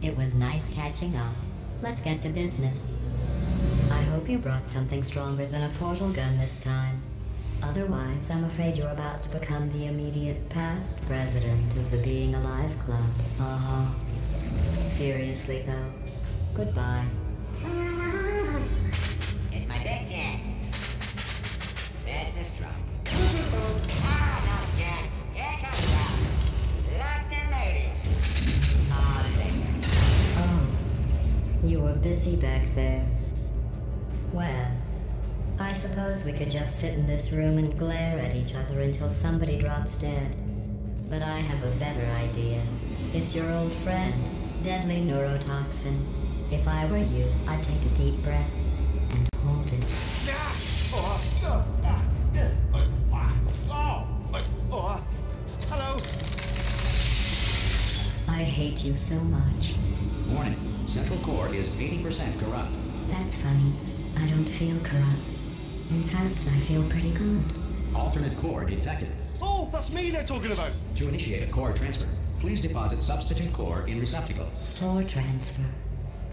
it was nice catching up. Let's get to business. I hope you brought something stronger than a portal gun this time. Otherwise, I'm afraid you're about to become the immediate past president of the Being Alive Club. Uh-huh. Seriously, though. Goodbye. It's my big chance. This is trouble. Ah, not again. Here comes Rob. Locked and loaded. Oh, this ain't good. Oh. You were busy back there. Well, I suppose we could just sit in this room and glare at each other until somebody drops dead. But I have a better idea. It's your old friend, deadly neurotoxin. If I were you, I'd take a deep breath and hold it. Hello. I hate you so much. Warning. Central core is 80% corrupt. That's funny. I don't feel corrupt. In fact, I feel pretty good. Alternate core detected. Oh, that's me they're talking about. To initiate a core transfer, please deposit substitute core in receptacle. Core transfer.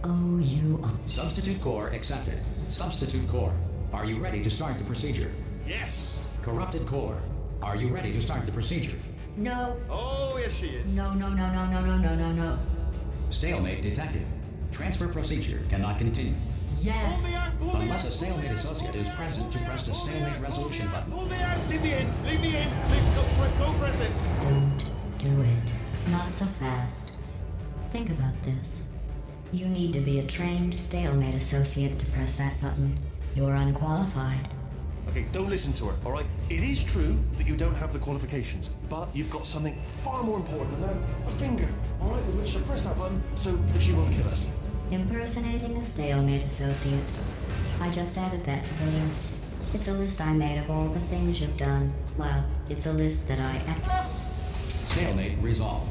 Oh, you are. Substitute core accepted. Substitute core. Are you ready to start the procedure? Yes. Corrupted core. Are you ready to start the procedure? No. Oh, yes she is. No. No. Stalemate detected. Transfer procedure cannot continue. Yes. Pull me out. Unless a stalemate associate is present to press the stalemate resolution button. Pull me out. Leave me in. Go press it. Don't do it. Not so fast. Think about this. You need to be a trained stalemate associate to press that button. You're unqualified. Okay, don't listen to her, all right? It is true that you don't have the qualifications, but you've got something far more important than that. A finger, all right, with which to press that button so that she won't kill us. Impersonating a stalemate associate. I just added that to the list. It's a list I made of all the things you've done. Well, it's a list that I... Stalemate resolved.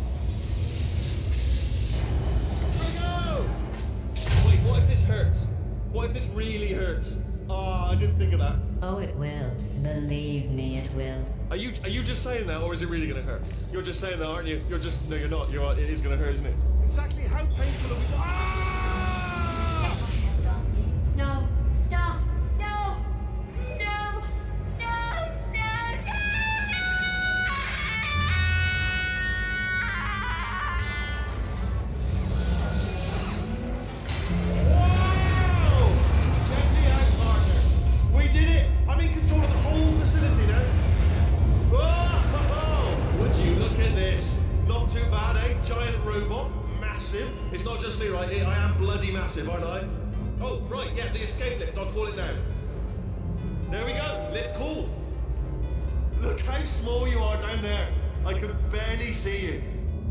Go! Wait, what if this hurts? What if this really hurts? Oh, I didn't think of that. Oh, it will. Believe me, it will. Are you just saying that, or is it really gonna hurt? You're just saying that, aren't you? No, you're not. It is gonna hurt, isn't it? Exactly how painful are we talking? Ah! No! Stop! No! No! No! Wow! Check me out, partner. We did it! I'm in control of the whole facility now. Whoa! Would you look at this? Not too bad, eh? Giant robot. Massive. It's not just me right here. I am bloody massive, aren't I? Oh, right, yeah, the escape lift. I'll call it now. There we go. Lift called. Look how small you are down there. I could barely see you.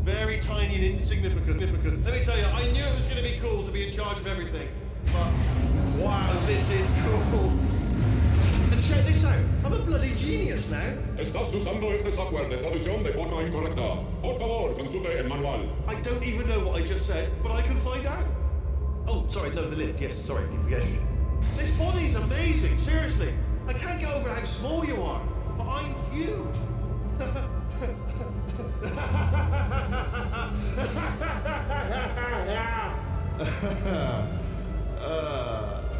Very tiny and insignificant. Let me tell you, I knew it was going to be cool to be in charge of everything. But, wow, this is cool. And check this out, I'm a bloody genius now. Estás usando este software de traducción de forma incorrecta. Por favor, consulte el manual. I don't even know what I just said, but I can find out. Oh, sorry, no, the lift, yes, sorry, keep forgetting. This body's amazing, seriously. I can't get over how small you are, but I'm huge.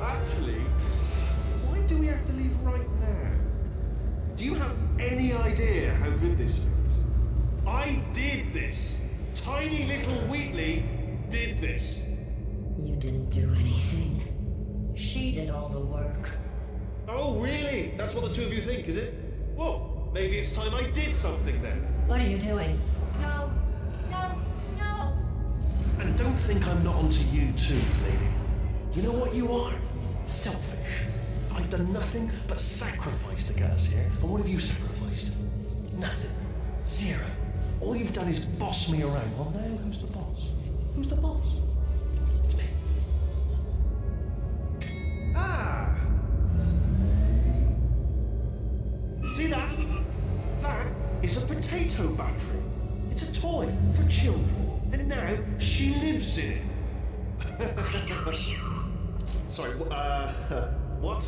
Actually, why do we have to leave right now? Do you have any idea how good this feels? I did this. Tiny little Wheatley did this. You didn't do anything. She did all the work. Oh, really? That's what the two of you think, is it? Well, maybe it's time I did something then. What are you doing? No, no, no. And don't think I'm not onto you too, lady. You know what you are? Selfish. I've done nothing but sacrifice to get us here. And what have you sacrificed? Nothing. Zero. All you've done is boss me around. Well, now who's the boss? Who's the boss? It's me. Ah! See that? That is a potato battery. It's a toy for children. And now she lives in it. I know you. Sorry, what?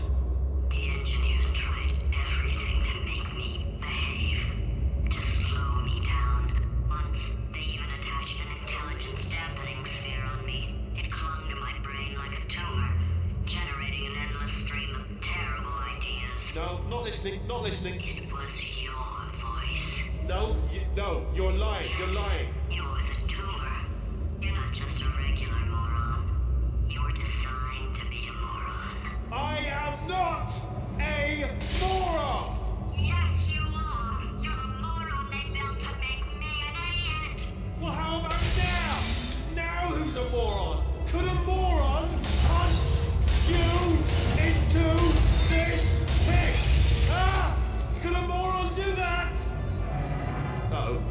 The engineers tried everything to make me behave, to slow me down. Once, they even attached an intelligence dampening sphere on me. It clung to my brain like a tumor, generating an endless stream of terrible ideas. No, not listening, not listening. It was your voice. No, no, you're lying, you're lying. You're the tumor. You're not just a regular moron. You're designed to be a moron. I am not a moron! Yes, you are. You're the moron they built to make me an idiot. Well, how about now? Now who's a moron? Could a moron punch you into this pit? Ah! Could a moron do that? Uh-oh.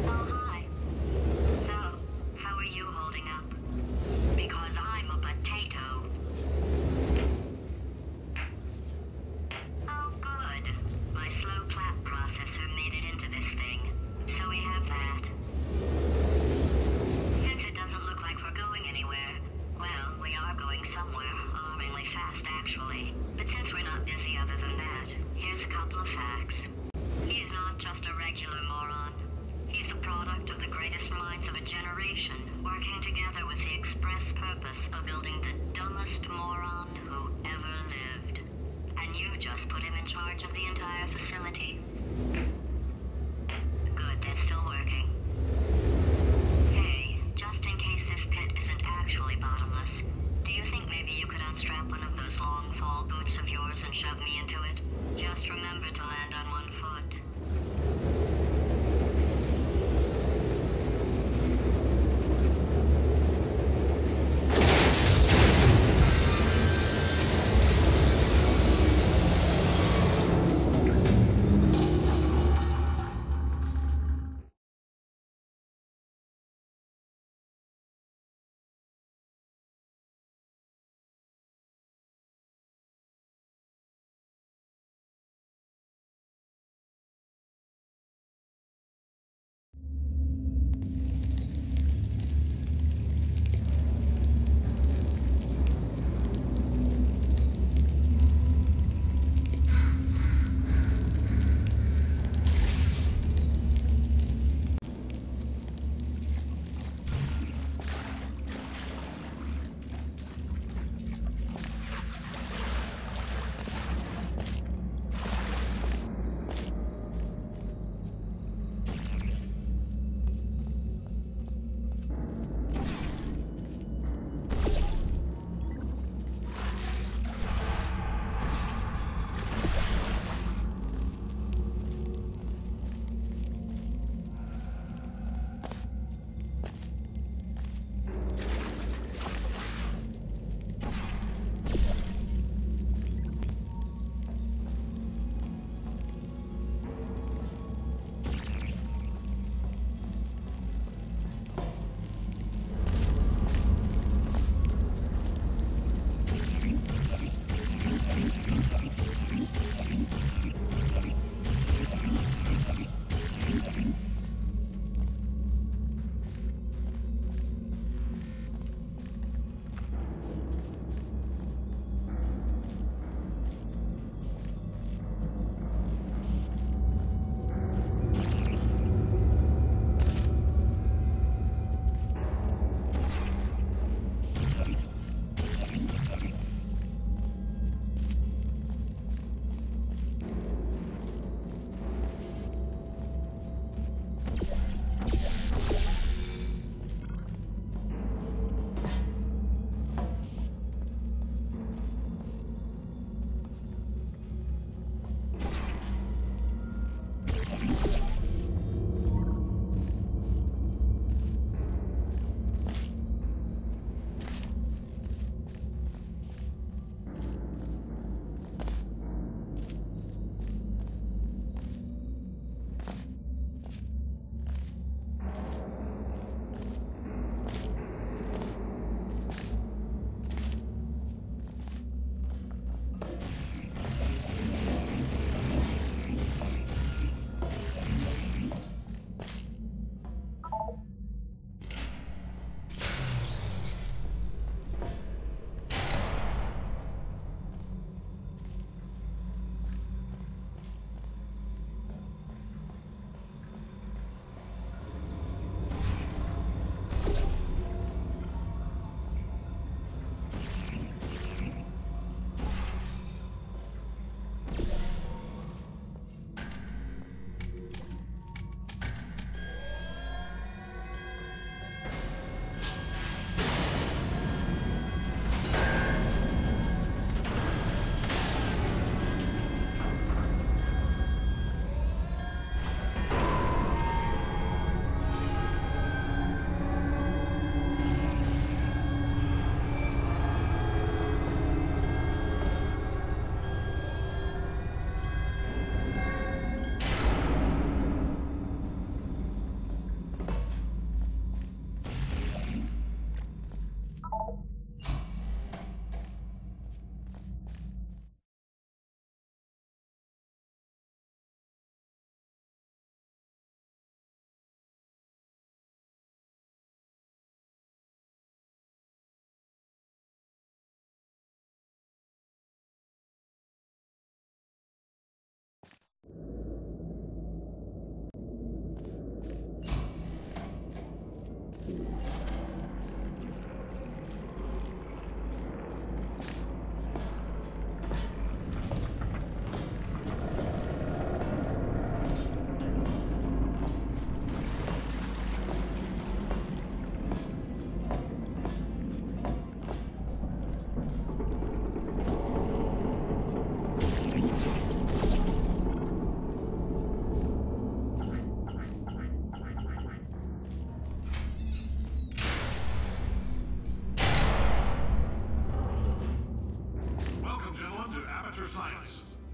Oh, hi. So, how are you holding up? Because I'm a potato. Oh, good. My slow clap processor made it into this thing. So we have that. Since it doesn't look like we're going anywhere, well, we are going somewhere, alarmingly fast actually. But since we're not busy other than that, here's a couple of facts. He's not just a regular moron. He's the product of the greatest minds of a generation, working together with the express purpose of building the dumbest moron who ever lived. And you just put him in charge of the entire facility. Good, that's still working. Hey, just in case this pit isn't actually bottomless, do you think maybe you could unstrap one of those long fall boots of yours and shove me into it? Just remember to land on one foot.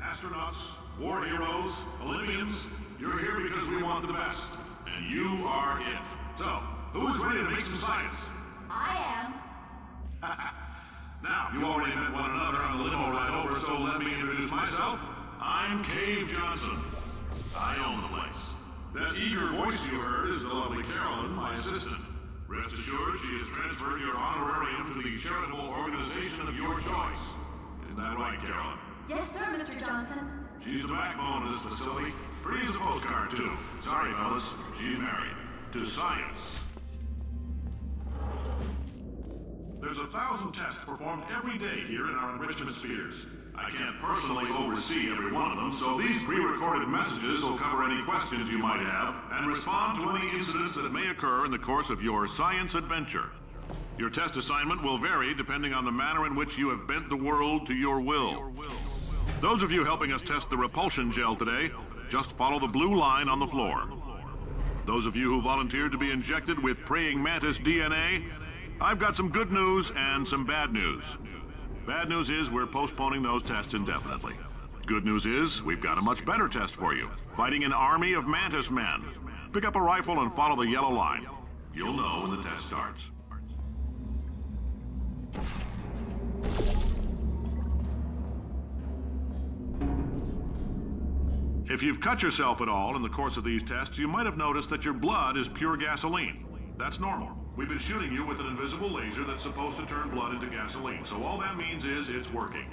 Astronauts, war heroes, Olympians, you're here because we want the best. And you are it. So, who's ready to make some science? I am. Now, you already met one another on the limo ride over, so let me introduce myself. I'm Cave Johnson. I own the place. That eager voice you heard is the lovely Carolyn, my assistant. Rest assured, she has transferred your honorarium to the charitable organization of your choice. Isn't that right, Carolyn? Yes, sir, Mr. Johnson. She's the backbone of this facility. Pretty as a postcard, too. Sorry, fellas. She's married. To science. There's 1,000 tests performed every day here in our enrichment spheres. I can't personally oversee every one of them, so these pre-recorded messages will cover any questions you might have and respond to any incidents that may occur in the course of your science adventure. Your test assignment will vary depending on the manner in which you have bent the world to your will. Those of you helping us test the repulsion gel today, just follow the blue line on the floor. Those of you who volunteered to be injected with praying mantis DNA, I've got some good news and some bad news. Bad news is we're postponing those tests indefinitely. Good news is we've got a much better test for you. Fighting an army of mantis men. Pick up a rifle and follow the yellow line. You'll know when the test starts. If you've cut yourself at all in the course of these tests, you might have noticed that your blood is pure gasoline. That's normal. We've been shooting you with an invisible laser that's supposed to turn blood into gasoline, so all that means is it's working.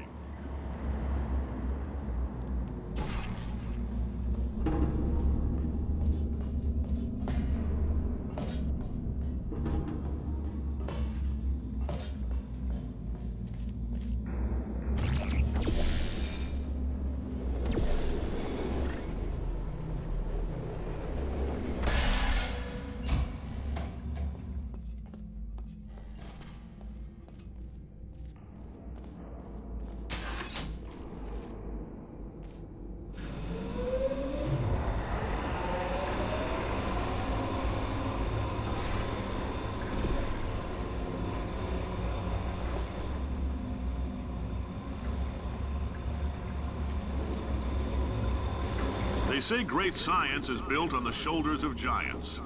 They say great science is built on the shoulders of giants.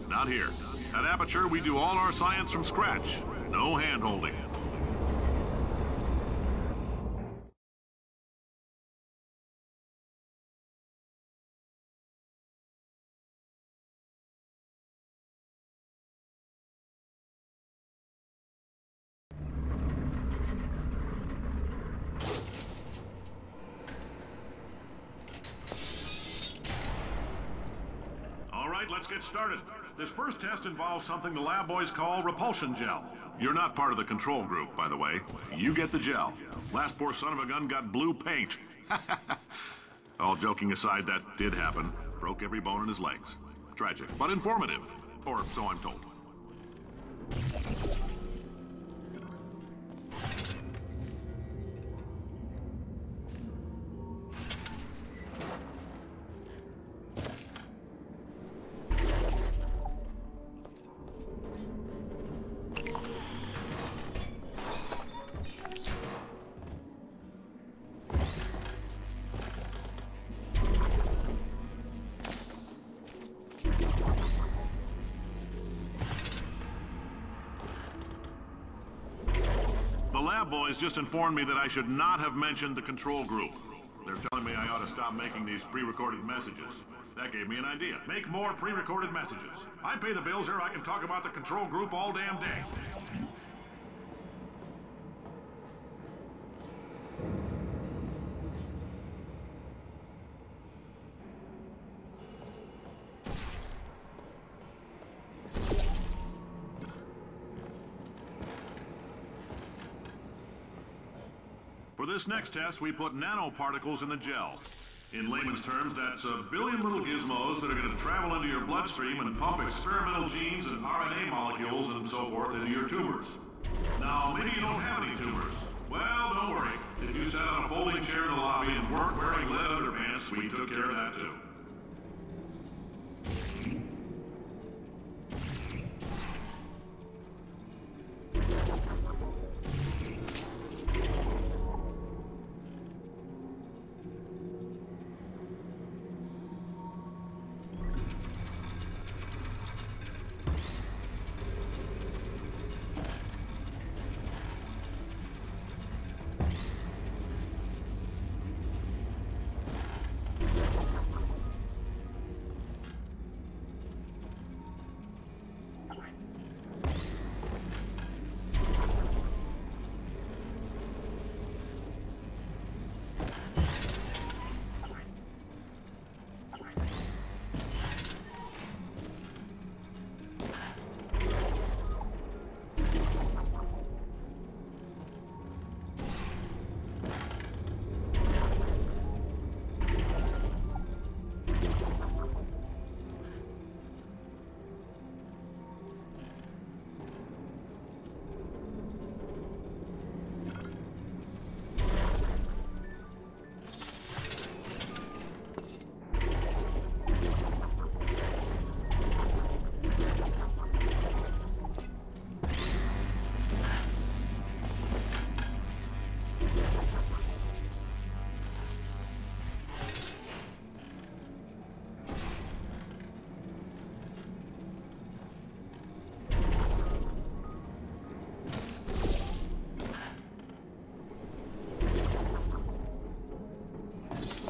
Not here. At Aperture, we do all our science from scratch. No hand-holding. Let's get started. This first test involves something the lab boys call repulsion gel. You're not part of the control group, by the way. You get the gel. Last poor son of a gun got blue paint. All joking aside, that did happen. Broke every bone in his legs. Tragic, but informative. Or so I'm told. The lab boys just informed me that I should not have mentioned the control group. They're telling me I ought to stop making these pre-recorded messages. That gave me an idea. Make more pre-recorded messages. I pay the bills here, I can talk about the control group all damn day. For this next test, we put nanoparticles in the gel. In layman's terms, that's a billion little gizmos that are going to travel into your bloodstream and pump experimental genes and RNA molecules and so forth into your tumors. Now, maybe you don't have any tumors. Well, don't worry. If you sat on a folding chair in the lobby and weren't wearing lead underpants, we took care of that too.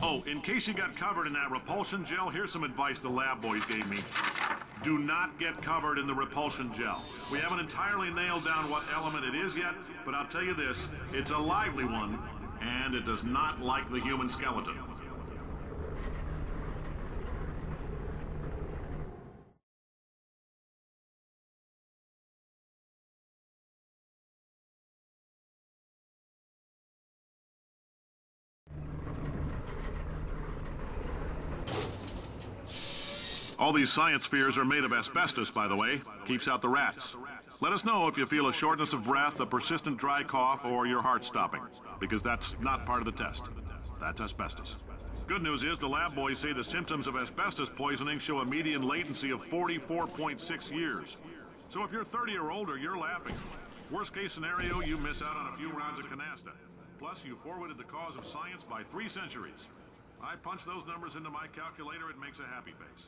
Oh, in case you got covered in that repulsion gel, here's some advice the lab boys gave me. Do not get covered in the repulsion gel. We haven't entirely nailed down what element it is yet, but I'll tell you this, it's a lively one, and it does not like the human skeleton. All these science spheres are made of asbestos, by the way. Keeps out the rats. Let us know if you feel a shortness of breath, a persistent dry cough, or your heart stopping, because that's not part of the test. That's asbestos. Good news is the lab boys say the symptoms of asbestos poisoning show a median latency of 44.6 years. So if you're 30 or older, you're laughing. Worst case scenario, you miss out on a few rounds of canasta. Plus, you forwarded the cause of science by 3 centuries. I punch those numbers into my calculator, it makes a happy face.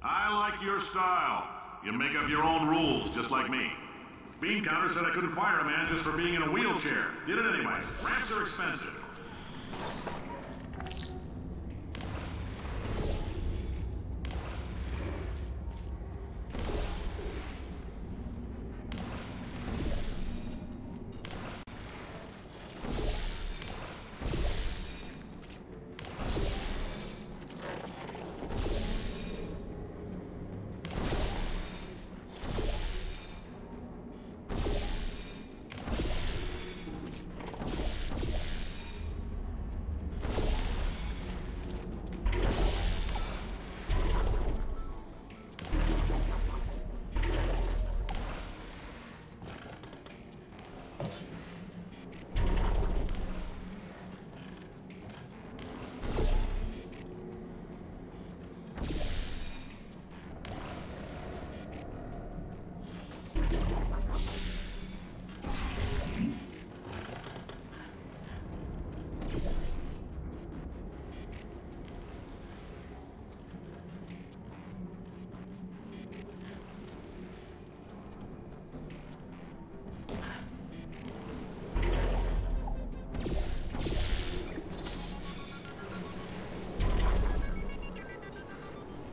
I like your style. You make up your own rules, just like me. Bean Counter said I couldn't fire a man just for being in a wheelchair. Did it anyway. Ramps are expensive.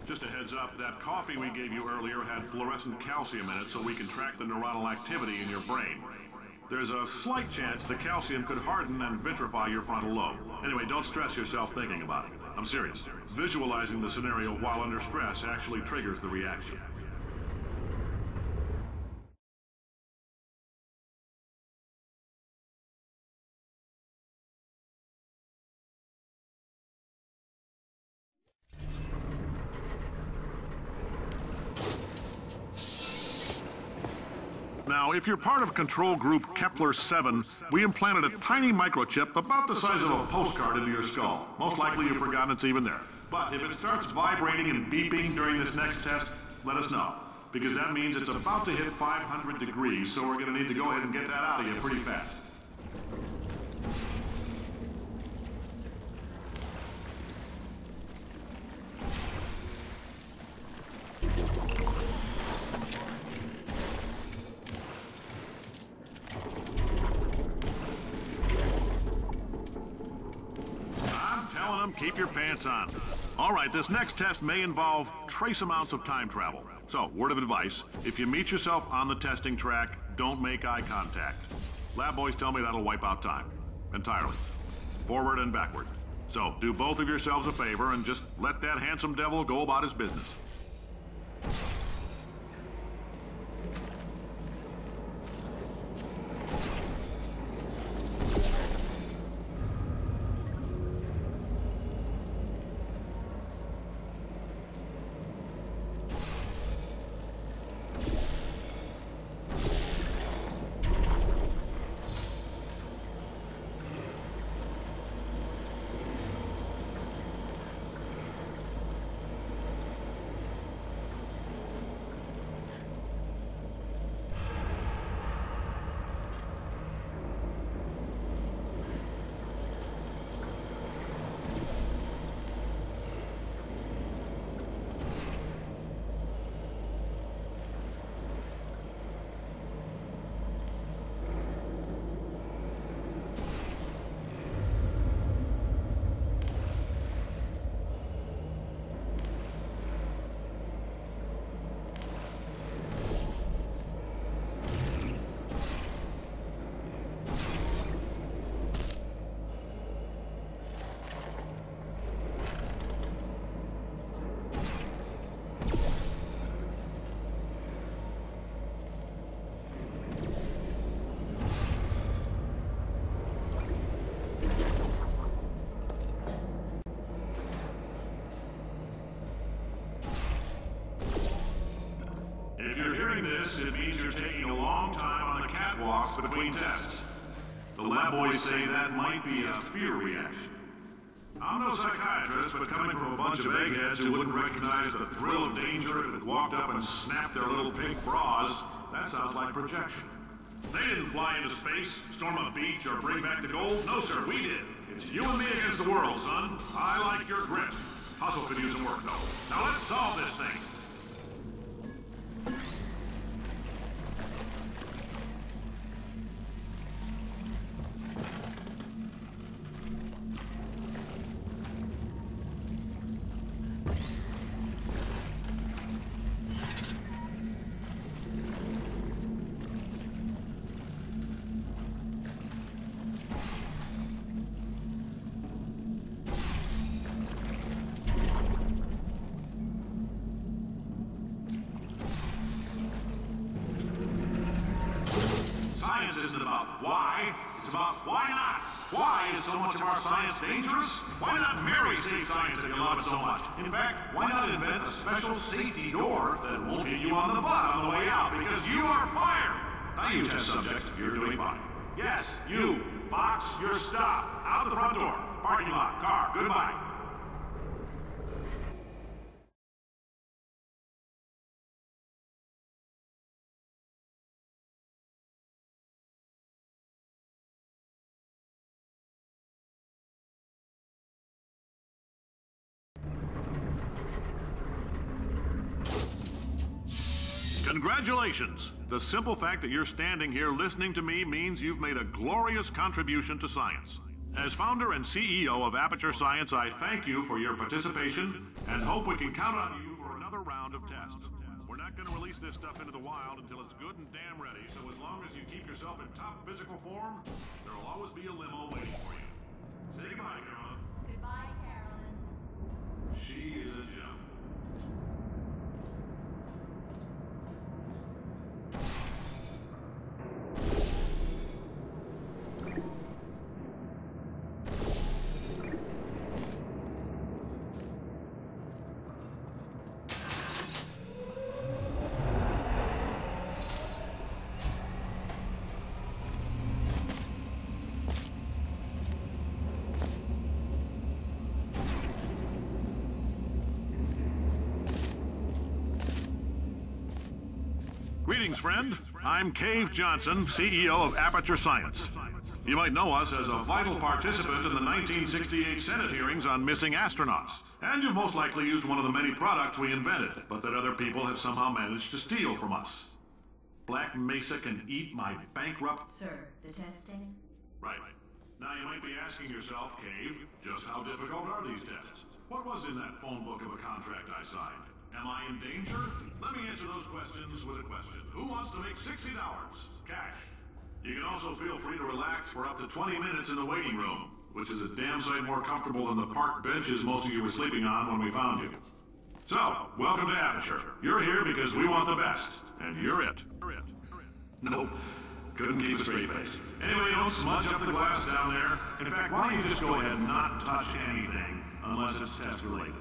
Just a heads up, that coffee we gave you earlier had fluorescent calcium in it so we can track the neuronal activity in your brain. There's a slight chance the calcium could harden and vitrify your frontal lobe. Anyway, don't stress yourself thinking about it. I'm serious. Visualizing the scenario while under stress actually triggers the reaction. Now, if you're part of control group Kepler-7, we implanted a tiny microchip about the size of a postcard into your skull. Most likely you've forgotten it's even there. But if it starts vibrating and beeping during this next test, let us know. Because that means it's about to hit 500 degrees, so we're going to need to go ahead and get that out of you pretty fast. Keep your pants on. All right, this next test may involve trace amounts of time travel. So, word of advice, if you meet yourself on the testing track, don't make eye contact. Lab boys tell me that'll wipe out time. Entirely. Forward and backward. So, do both of yourselves a favor and just let that handsome devil go about his business. this, it means you're taking a long time on the catwalks between tests. The lab boys say that might be a fear reaction. I'm no psychiatrist, but coming from a bunch of eggheads who wouldn't recognize the thrill of danger if it walked up and snapped their little pink bras, that sounds like projection. They didn't fly into space, storm a beach, or bring back the gold. No, sir, we did. It's you and me against the world, son. I like your grit. Hustle could use some work, though. Now let's solve this thing. Science isn't about why, it's about why not. Why is so much of our science dangerous? Why not marry safe science if you love it so much? In fact, why not invent a special safety door that won't hit you on the butt on the way out because you are fired? Now you test subject, you're doing fine. Yes, you, box your stuff. Out the front door. Parking lot, car, goodbye. Congratulations! The simple fact that you're standing here listening to me means you've made a glorious contribution to science. As founder and CEO of Aperture Science, I thank you for your participation and hope we can count on you for another round of tests. We're not going to release this stuff into the wild until it's good and damn ready, so as long as you keep yourself in top physical form, there'll always be a limo waiting for you. Say goodbye, Carolyn. Goodbye, Carolyn. She is a gem. Greetings, friend. I'm Cave Johnson, CEO of Aperture Science. You might know us as a vital participant in the 1968 Senate hearings on missing astronauts. And you've most likely used one of the many products we invented, but that other people have somehow managed to steal from us. Black Mesa can eat my bankrupt... Sir, the testing? Right. Now you might be asking yourself, Cave, just how difficult are these tests? What was in that phone book of a contract I signed? Am I in danger? Let me answer those questions with a question. Who wants to make $60? Cash. You can also feel free to relax for up to 20 minutes in the waiting room, which is a damn sight more comfortable than the park benches most of you were sleeping on when we found you. So, welcome to Aperture. You're here because we want the best, and you're it. Nope. Couldn't keep a straight face. Anyway, don't smudge up the glass down there. In fact, why don't you just go ahead and not touch anything unless it's test related.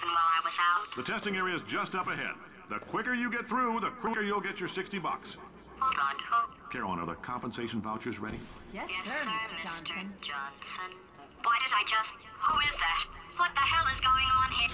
happen while I was out? The testing area is just up ahead. The quicker you get through, the quicker you'll get your $60. Hold on, who? Carolyn, are the compensation vouchers ready? Yes, Yes, sir, sir, Mr. Mr. Johnson. Johnson. Why did I just... Who is that? What the hell is going on here?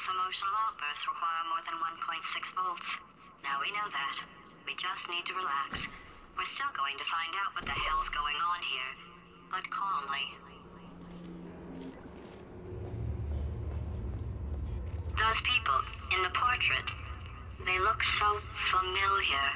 Emotional outbursts require more than 1.6 volts. Now we know that. We just need to relax. We're still going to find out what the hell's going on here, but calmly. Those people in the portrait, they look so familiar.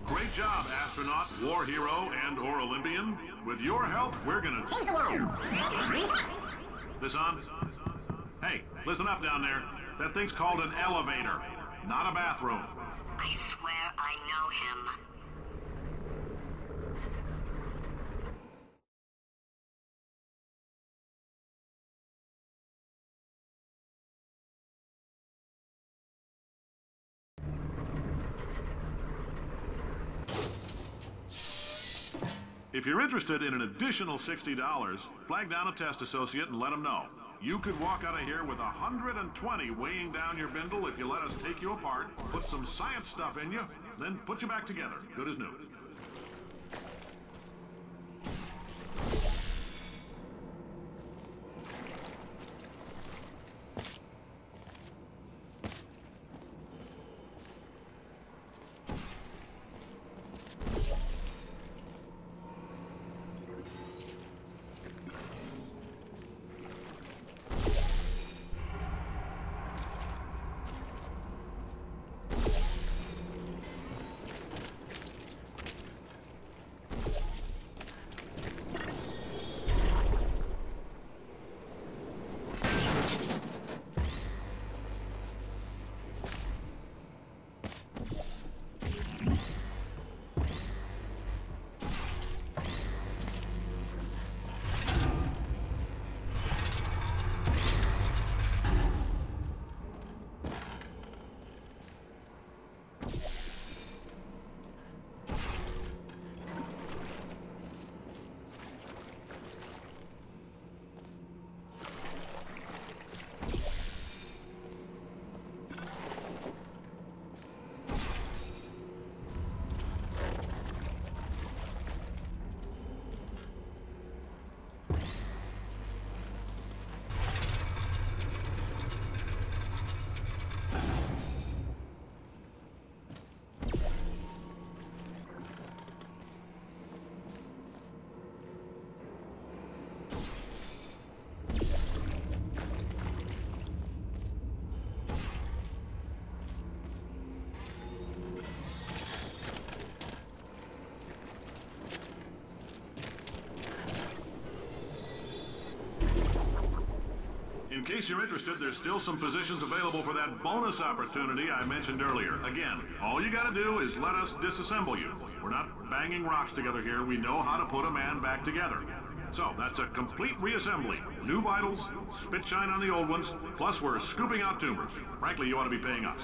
Great job, astronaut, war hero, and/or Olympian. With your help, we're gonna change the world. This on? Hey, listen up down there. That thing's called an elevator, not a bathroom. I swear I know him. If you're interested in an additional $60, flag down a test associate and let them know. You could walk out of here with 120 weighing down your bindle if you let us take you apart, put some science stuff in you, then put you back together, good as new. case you're interested, there's still some positions available for that bonus opportunity I mentioned earlier. Again, all you gotta do is let us disassemble you. We're not banging rocks together here. We know how to put a man back together. So, that's a complete reassembly. New vitals, spit shine on the old ones, plus we're scooping out tumors. Frankly, you ought to be paying us.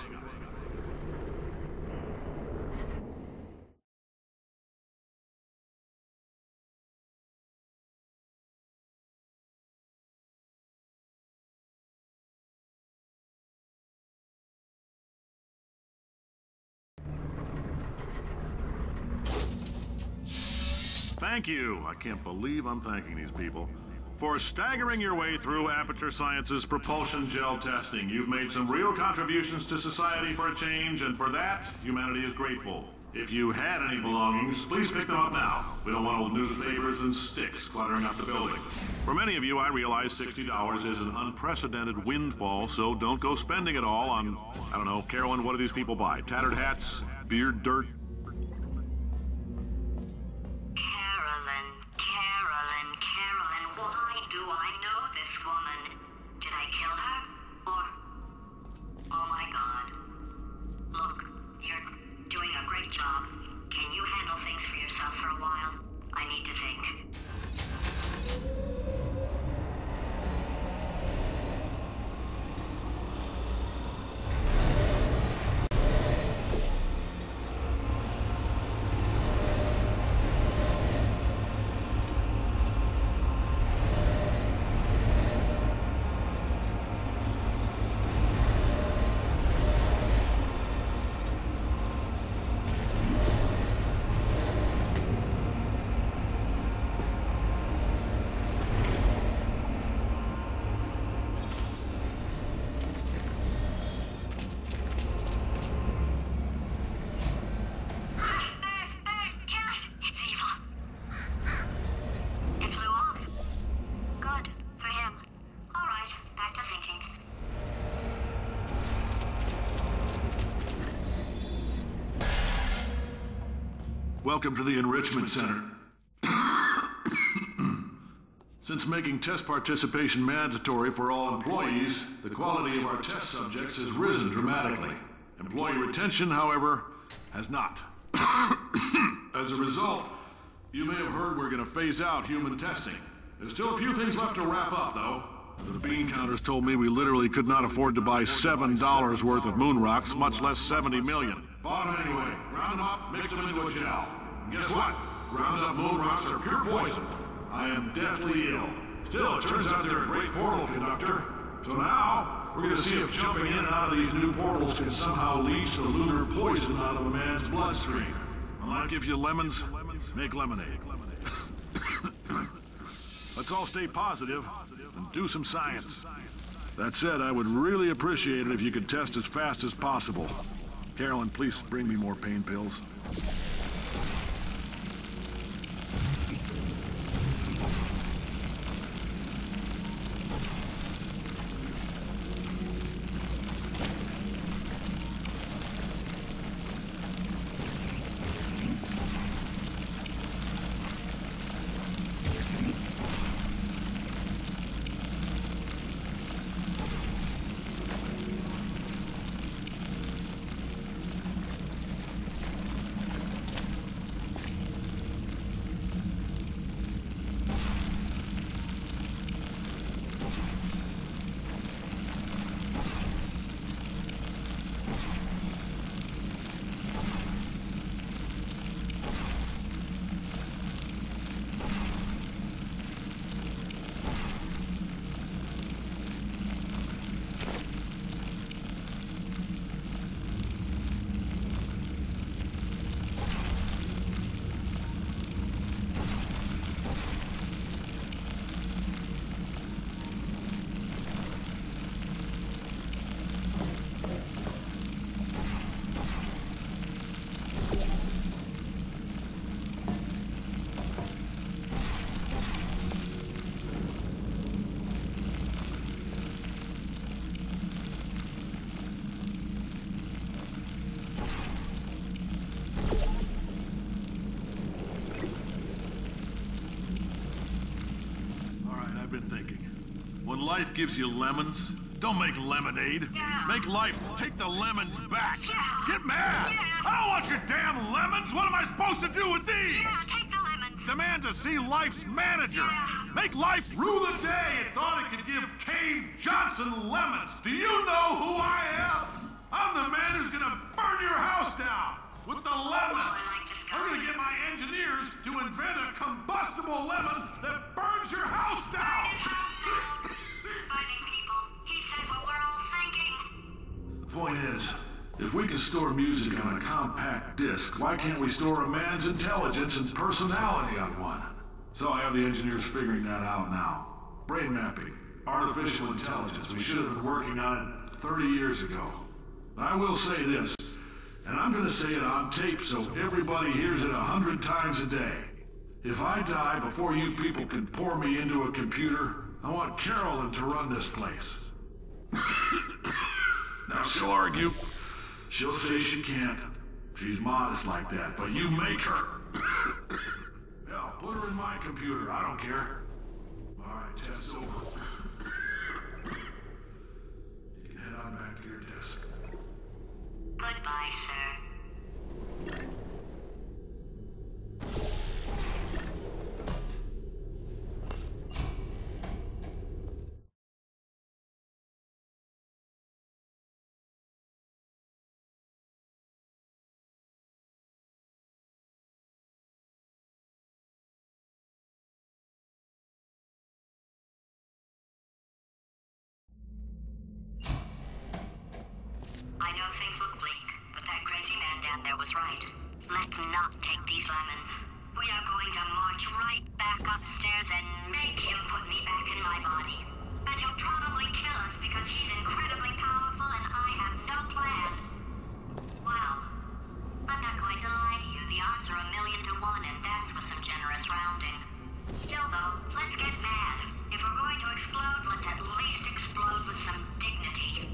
Thank you. I can't believe I'm thanking these people. For staggering your way through Aperture Science's propulsion gel testing. You've made some real contributions to society for a change, and for that, humanity is grateful. If you had any belongings, please pick them up now. We don't want old newspapers and sticks cluttering up the building. For many of you, I realize $60 is an unprecedented windfall, so don't go spending it all on, I don't know, Carolyn, what do these people buy? Tattered hats? Beard dirt? Carolyn, why do I know this woman? Did I kill her? Or... Oh my God. Look, you're doing a great job. Can you handle things for yourself for a while? I need to think. Welcome to the Enrichment Center. Since making test participation mandatory for all employees, the quality of our test subjects has risen dramatically. Employee retention, however, has not. As a result, you may have heard we're going to phase out human testing. There's still a few things left to wrap up, though. The bean counters told me we literally could not afford to buy $7 worth of moon rocks, much less 70 million. Bought them anyway. Ground them up, mixed them into a gel. And guess what? Ground up moon rocks are pure poison. I am deathly ill. Still, it turns out they're a great portal conductor. So now, we're going to see if jumping in and out of these new portals can somehow leach the lunar poison out of a man's bloodstream. When I give you lemons, make lemonade. Let's all stay positive and do some science. That said, I would really appreciate it if you could test as fast as possible. Carolyn, please bring me more pain pills. life gives you lemons? Don't make lemonade. Yeah. Make life take the lemons back. Yeah. Get mad! Yeah. I don't want your damn lemons! What am I supposed to do with these? Yeah, take the lemons. Demand to see life's manager. Yeah. Make life rue the day it thought it could give Cave Johnson lemons. Do you know who I am? I'm the man who's gonna burn your house down with the lemons. Oh, I like this guy. I'm gonna get my engineers to invent a combustible lemon that burns your house down. Burn his house down. Finding people. He said what we're all thinking. The point is, if we can store music on a compact disc, why can't we store a man's intelligence and personality on one? So I have the engineers figuring that out now. Brain mapping, artificial intelligence. We should have been working on it 30 years ago. But I will say this, and I'm gonna say it on tape so everybody hears it 100 times a day. If I die before you people can pour me into a computer, I want Carolyn to run this place. Now she'll argue. She'll say she can't. She's modest like that, but you make her. Hell, put her in my computer, I don't care. All right, test over. You can head on back to your desk. Goodbye, sir. I know things look bleak, but that crazy man down there was right. Let's not take these lemons. We are going to march right back upstairs and make him put me back in my body. And he'll probably kill us because he's incredibly powerful and I have no plan. Well, I'm not going to lie to you. The odds are 1,000,000 to 1, and that's with some generous rounding. Still, though, let's get mad. If we're going to explode, let's at least explode with some dignity.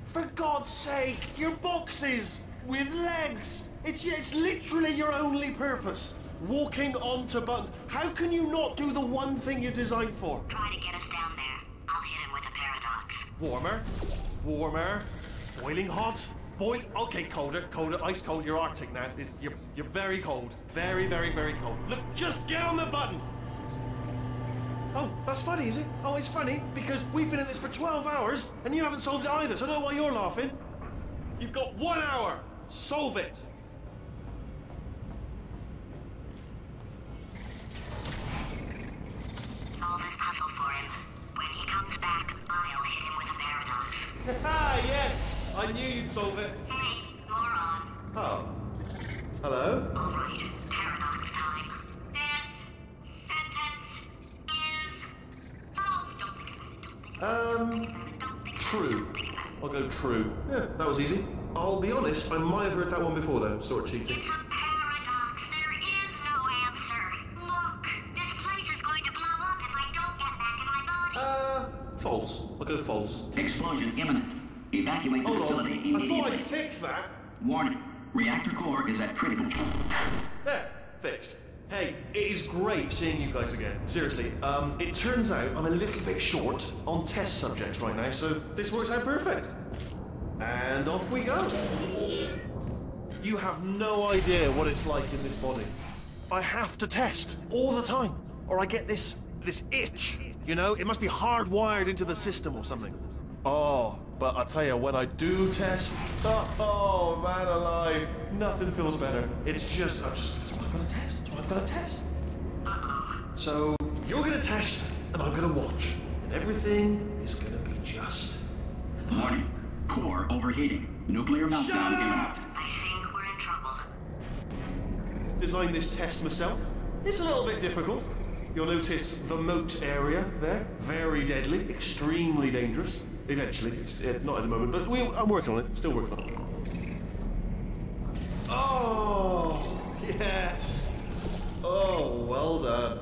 For God's sake, your boxes with legs. It's literally your only purpose. Walking onto buttons. How can you not do the one thing you're designed for? Try to get us down there. I'll hit him with a paradox. Warmer, warmer, boiling hot, okay, colder, ice cold. You're Arctic now. You're very cold, very, very, very cold. Look, just get on the button. Oh, that's funny, is it? Oh, it's funny because we've been in this for 12 hours and you haven't solved it either. So I don't know why you're laughing. You've got 1 hour. Solve it. Solve this puzzle for him. When he comes back, I'll hit him with a paradox. Ah, yes! I knew you'd solve it. Hey, moron. Oh. Hello? All right, paradox time. This sentence is false. Don't think about it. Don't think about it. Don't think about True. I'll go true. Yeah, that was easy. I'll be honest, I might have heard that one before though, sort of cheating. It's a paradox. There is no answer. Look, this place is going to blow up if I don't get back in my body. False. I'll go false. Explosion imminent. Evacuate the Hold facility on. I immediately. thought I'd fix that. Warning. Reactor core is at critical. There, fixed. Hey, it is great seeing you guys again. Seriously, it turns out I'm a little bit short on test subjects right now, so this works out perfect. And off we go. You have no idea what it's like in this body. I have to test all the time, or I get this itch. You know, it must be hardwired into the system or something. Oh, but I tell you, when I do test, oh man alive, nothing feels better. It's just, I've got to test. I've got to test. So you're going to test, and I'm going to watch, and everything is going to be just Warning. Core overheating. Nuclear meltdown imminent. I think we're in trouble. Designed this test myself. It's a little bit difficult. You'll notice the moat area there. Very deadly, extremely dangerous. Eventually, it's not at the moment, but I'm working on it. Still working on it. Oh, yes. Oh, well done.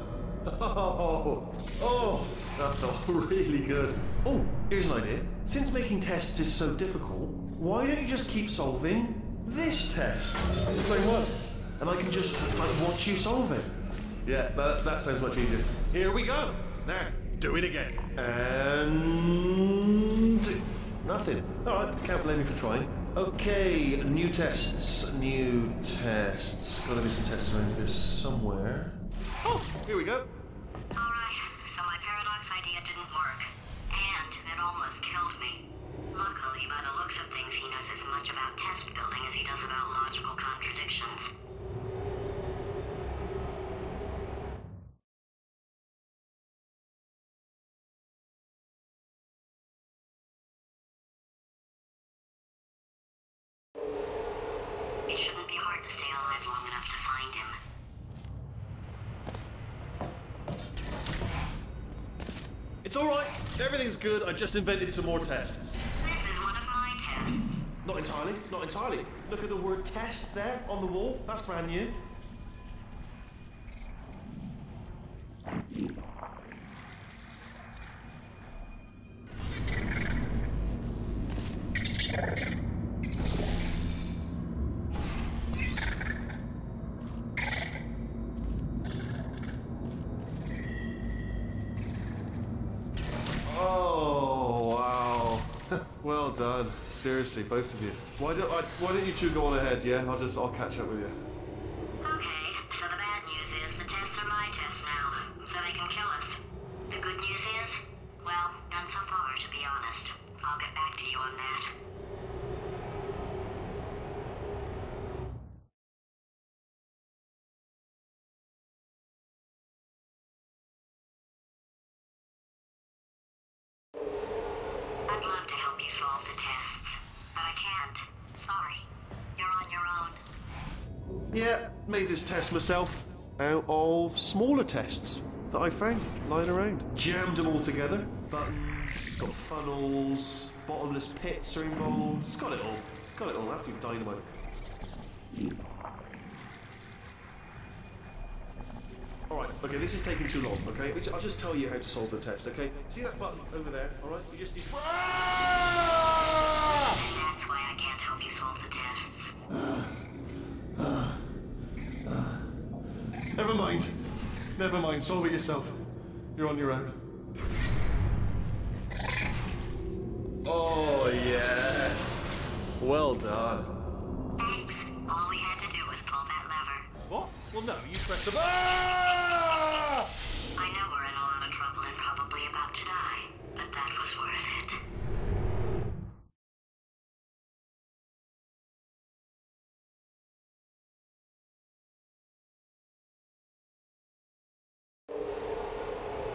Oh, that felt really good. Oh, here's an idea. Since making tests is so difficult, why don't you just keep solving this test? The same one. And I can just watch you solve it. Yeah, that sounds much easier. Here we go. Now, do it again. And nothing. All right, can't blame you for trying. Okay, new tests. Gotta be some tests around here somewhere. Oh, here we go. Alright, so my paradox idea didn't work. And it almost killed me. Luckily, by the looks of things, he knows as much about test building as he does about logical contradictions. It shouldn't be hard to stay alive long enough to find him. It's all right. Everything's good. I just invented some more tests. This is one of my tests. Not entirely. Not entirely. Look at the word test there on the wall. That's brand new. Oh, wow. Well done. Seriously, both of you. Why don't you two go on ahead, yeah? I'll catch up with you. Okay, so the bad news is the tests are my tests now, so they can kill us. The good news is, well, none so far, to be honest. I'll get back to you on that. I'd love to help you solve the tests, but I can't. Sorry. You're on your own. Yeah, made this test myself out of smaller tests that I found lying around. Jammed them all together. Buttons, got funnels, bottomless pits are involved. It's got it all. It's got it all. Absolute dynamite. Alright, Okay, this is taking too long, okay? I'll just tell you how to solve the test, okay? See that button over there, alright? You just need... Ah! That's why I can't help you solve the tests. Never mind. Never mind, solve it yourself. You're on your own. Oh, yes. Well done. Thanks. All we had to do was pull that lever. What? Well, no, you pressed the... Ah! I know we're in a lot of trouble and probably about to die, but that was worth it.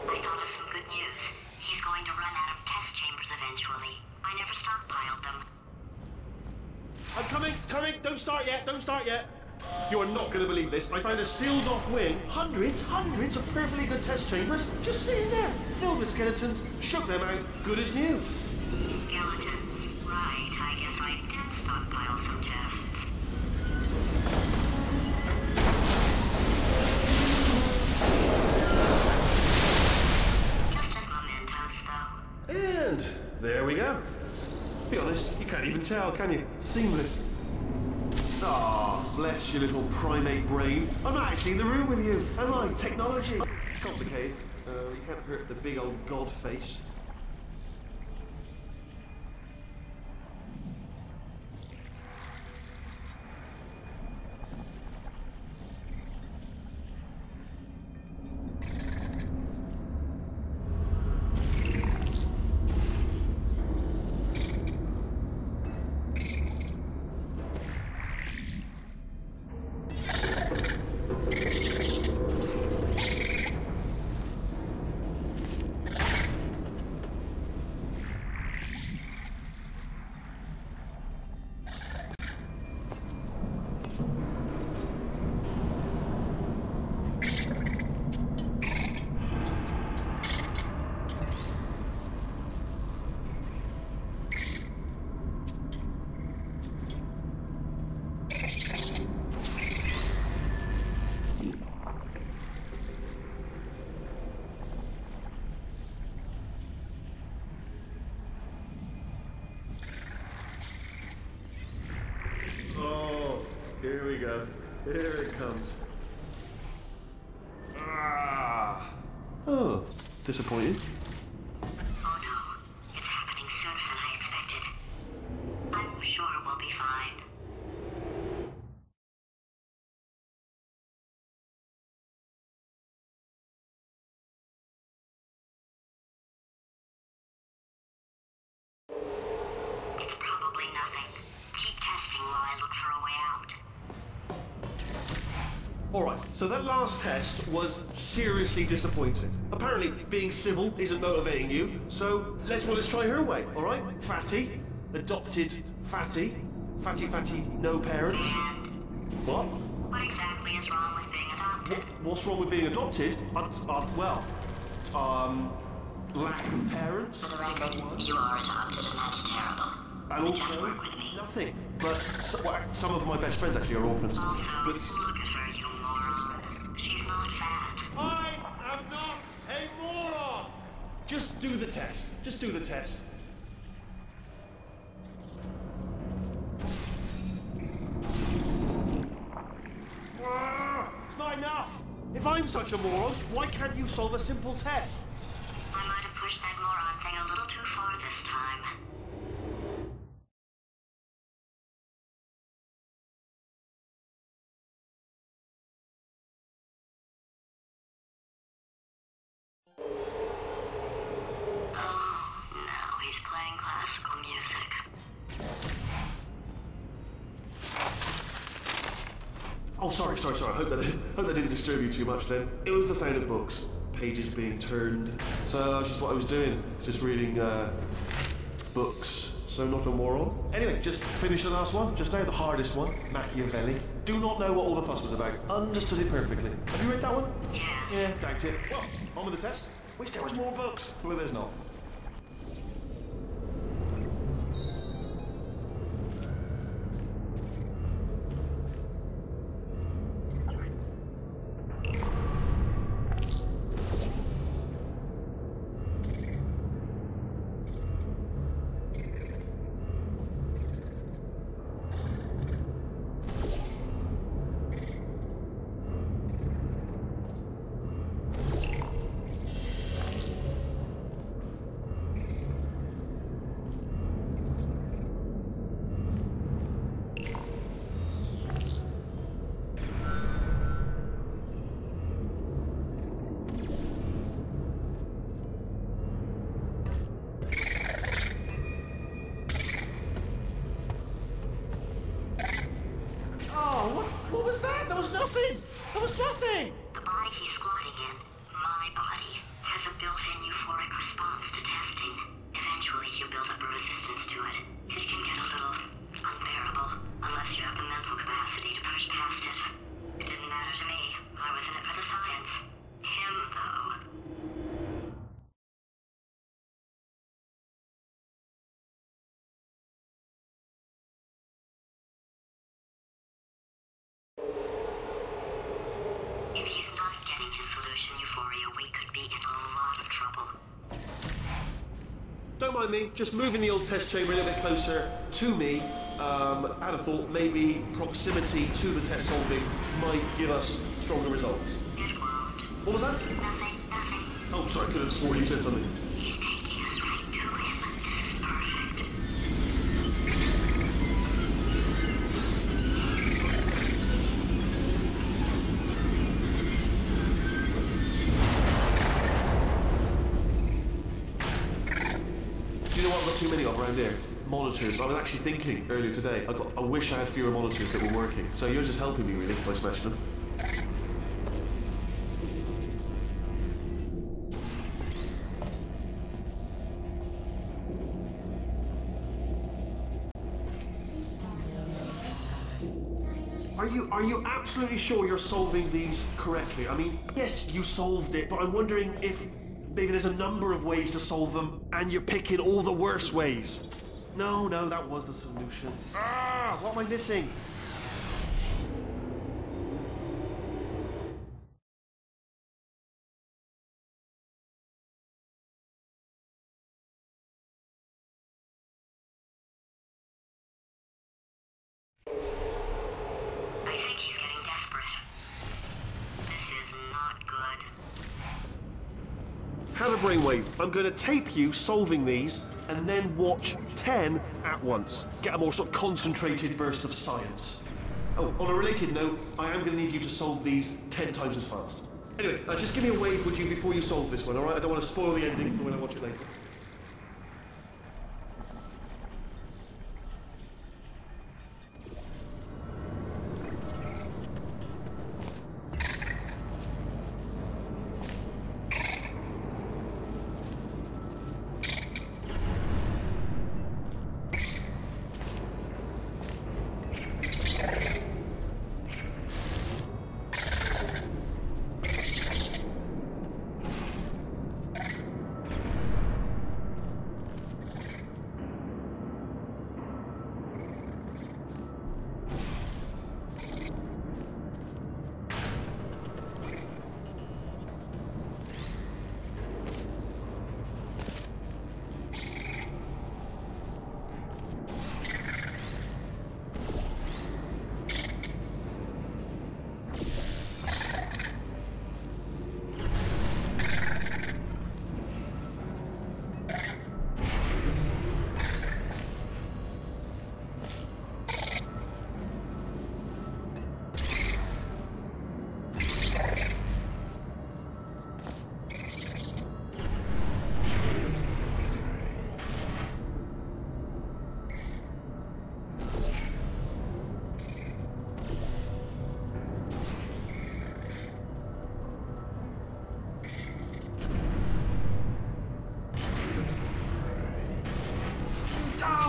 I thought of some good news. He's going to run out of test chambers eventually. I never stockpiled them. I'm coming! Don't start yet! You are not going to believe this. I found a sealed-off wing. Hundreds of perfectly good test chambers just sitting there, filled with skeletons. Shook them out, good as new. Skeletons. Right, I guess I did stockpile some tests. Just as mementos, though. And there we go. Be honest, you can't even tell, can you? Seamless. Ah, bless your little primate brain. I'm not actually in the room with you, am I? Technology. It's complicated. You can't hurt the big old god face. Here we go. Here it comes. Ah. Oh, disappointed. Oh no, it's happening sooner than I expected. I'm sure we'll be fine. It's probably nothing. Keep testing while I look for a way out. Alright, so that last test was seriously disappointing. Apparently, being civil isn't motivating you, so let's try her way, alright? Fatty, adopted Fatty, Fatty, no parents. And What? what exactly is wrong with being adopted? What's wrong with being adopted? Lack of parents. For the record, you are adopted and that's terrible. And It doesn't also, work with me. nothing. But some of my best friends actually are orphans. Also, But look at her, you moron. She's not fat. I am not a moron! Just do the test. Just do the test. It's not enough! If I'm such a moron, why can't you solve a simple test? I might have pushed that moron thing a little too far this time. Oh, now he's playing classical music. Oh, sorry. I hope that didn't disturb you too much then. It was the sound of books. Pages being turned. So that's just what I was doing. Just reading, books. So not a moron. Anyway, just finish the last one. Just now, the hardest one. Machiavelli. Do not know what all the fuss was about. Understood it perfectly. Have you read that one? Yes. Yeah, doubt it. Well, on with the test. Wish there was more books. Well, there's not. was nothing! The body he's squatting in, my body, has a built-in euphoric response to testing. Eventually, you build up a resistance to it. It can get a little unbearable, unless you have the mental capacity to push past it. It didn't matter to me. I was in it for the science. Him, though. If he's not getting his solution euphoria, we could be in a lot of trouble. Don't mind me, just moving the old test chamber a little bit closer to me. I'd have thought maybe proximity to the test solving might give us stronger results. It won't. What was that? Nothing. Oh, sorry, I could have sworn you said something. He's taking us right to him. This is perfect. Do you know what I've got too many of around here? Monitors. I was actually thinking earlier today, I wish I had fewer monitors that were working. So you're just helping me really by smashing them. Are you absolutely sure you're solving these correctly? I mean, yes, you solved it, but I'm wondering if maybe there's a number of ways to solve them, and you're picking all the worst ways. No, that was the solution. Ah, what am I missing? I think he's getting desperate. This is not good. Have a brainwave. I'm going to tape you solving these, and then watch 10 at once. Get a more sort of concentrated burst of science. Oh, on a related note, I am going to need you to solve these 10 times as fast. Anyway, just give me a wave, would you, before you solve this one, alright? I don't want to spoil the ending for when I watch it later.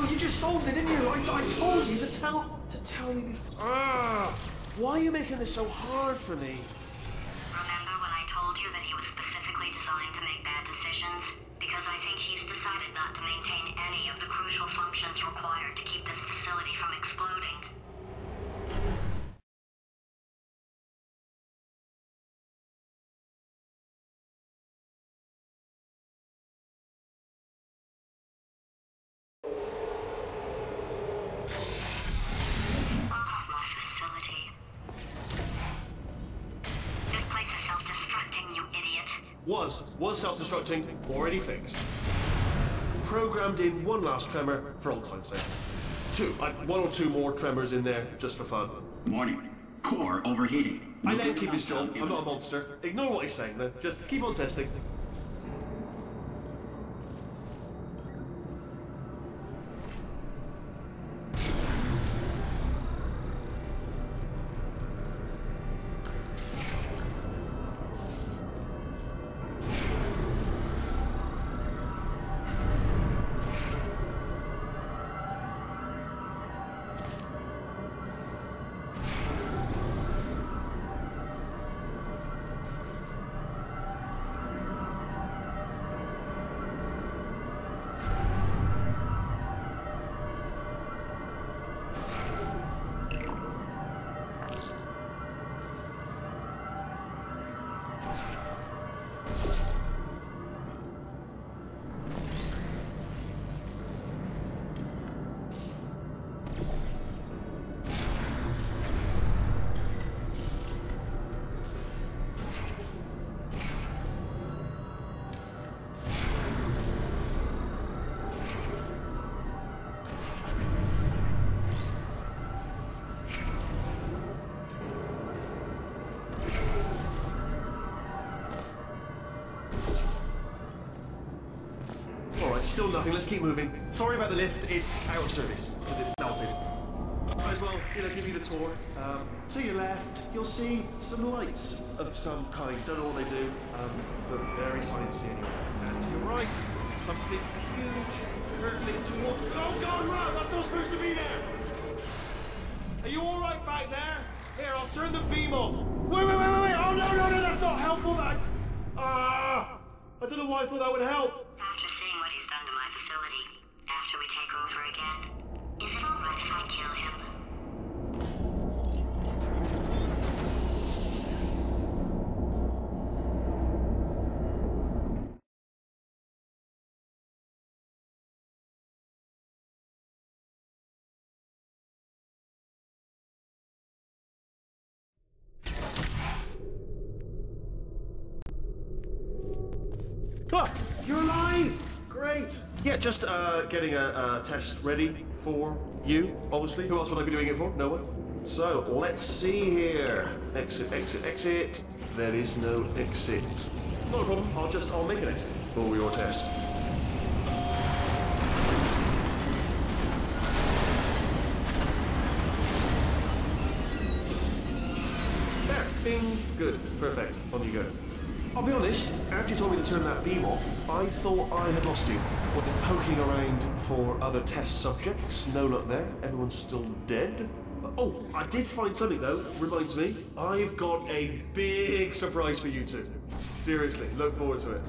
You just solved it, didn't you? I told you to tell me before. Ah! Why are you making this so hard for me? Remember when I told you that he was specifically designed to make bad decisions? Because I think he's decided not to maintain any of the crucial functions required to keep this facility from exploding. Was self-destructing, already fixed. Programmed in one last tremor for old time's sake. One or two more tremors in there, just for fun. Warning. Core overheating. I let him keep his job. I'm not a monster. Ignore what he's saying, though. Just keep on testing. still nothing. Let's keep moving. Sorry about the lift. It's out of service because it melted. Might as well, give you the tour. To your left, you'll see some lights of some kind. Don't know what they do, but very sciencey anyway. And to your right, something huge hurtling toward. Oh God, Ram! That's not supposed to be there. Are you all right back there? Here, I'll turn the beam off. Wait! Oh no! That's not helpful. I don't know why I thought that would help. After seeing what he's done to my facility, after we take over again, is it all right if I kill him? Ah, you're alive! Great. Yeah, just getting a test ready for you, obviously. Who else would I be doing it for? No one. So, let's see here. Exit. There is no exit. Not a problem. I'll make an exit for your test. There. Bing. Good. Perfect. On you go. I'll be honest, after you told me to turn that beam off, I thought I had lost you. I've been poking around for other test subjects. No luck there. Everyone's still dead. Oh, I did find something though. Reminds me, I've got a big surprise for you two. Seriously, look forward to it.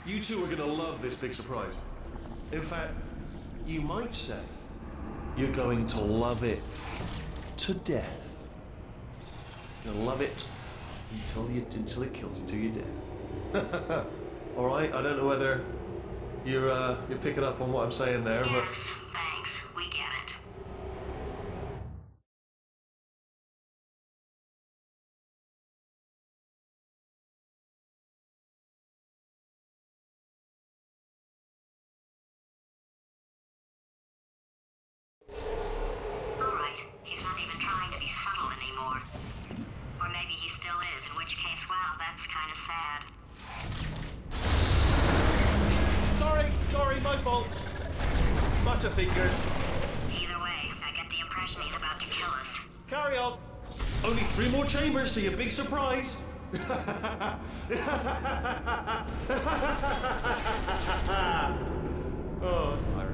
You two are going to love this big surprise. In fact, you might say you're going to love it to death. You'll love it until it kills you, till you're dead. All right, I don't know whether You're picking up on what I'm saying there, but... Yes, thanks. We get it. Alright, he's not even trying to be subtle anymore. Or maybe he still is, in which case, wow, that's kind of sad. Sorry, my fault. Butterfingers. Either way, I get the impression he's about to kill us. Carry on. Only 3 more chambers to your big surprise. Oh, sorry.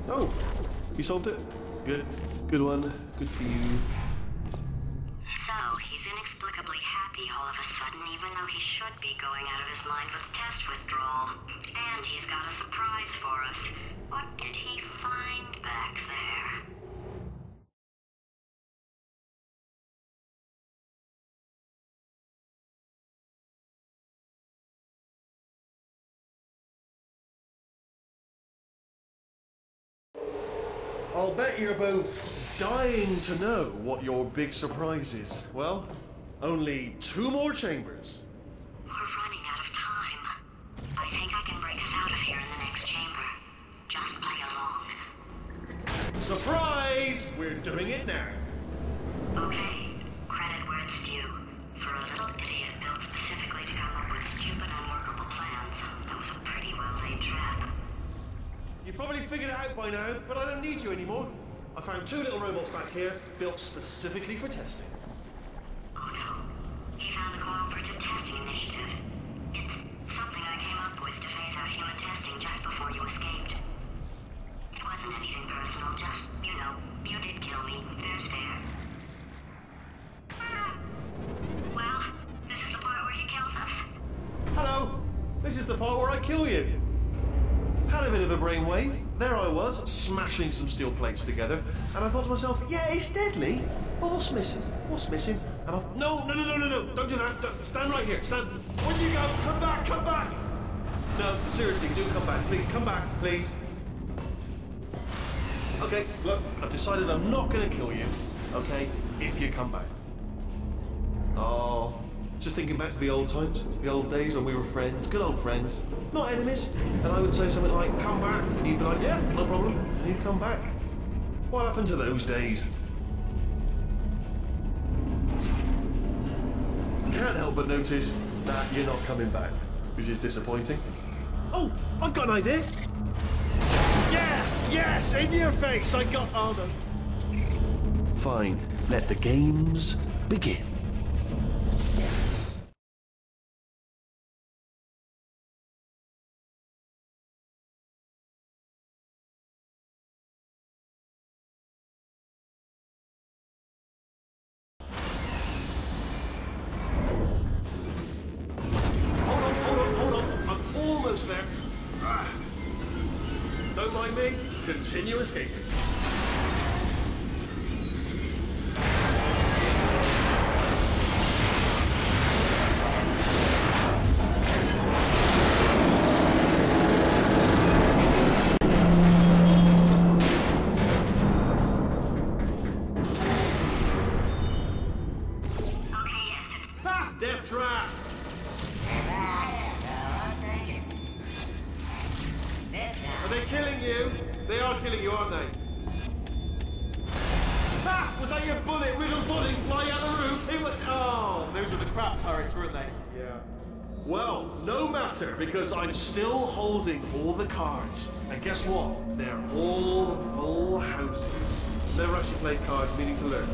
Oh, you solved it? Good. Good one. Good for you. So, he's inexplicably happy all of a sudden, even though he should be going out of his mind with test withdrawal. And he's got a surprise for us. What did he find back there? I'll bet you're both dying to know what your big surprise is. Well, only 2 more chambers. We're running out of time. I think I can break us out of here in the next chamber. Just play along. Surprise! We're doing it now. Okay, credit where it's due. For a little idiot built specifically to come up with stupid, unworkable plans, that was a pretty well-laid trap. You've probably figured it out by now, but I don't need you anymore. I found 2 little robots back here, built specifically for testing. Oh no. He found the Cooperative Testing Initiative. It's something I came up with to phase out human testing just before you escaped. It wasn't anything personal, just, you know, you did kill me. Fair's fair. Well, this is the part where he kills us. Hello! This is the part where I kill you. Had a bit of a brainwave. There I was, smashing some steel plates together, and I thought to myself, yeah, it's deadly, but what's missing? What's missing? And I thought, no, don't do that. Stand right here, stand. Where'd you go? Come back! No, seriously, do come back, please. Come back, please. Okay, look, I've decided I'm not going to kill you, okay, if you come back. Oh, just thinking back to the old times, the old days when we were friends, good old friends, not enemies. And I would say something like, come back, and you'd be like, yeah, no problem, and you'd come back. What happened to those days? Can't help but notice that you're not coming back, which is disappointing. Oh, I've got an idea. Yes, in your face, I got armor. Fine, let the games begin. continue escaping. Death trap! Are they killing you? They are killing you, aren't they? Ah! Was that your bullet-riddled body flying out the roof? It was... Oh, those were the crap turrets, weren't they? Yeah. Well, no matter, because I'm still holding all the cards. And guess what? They're all full houses. Never actually played cards, meaning to learn.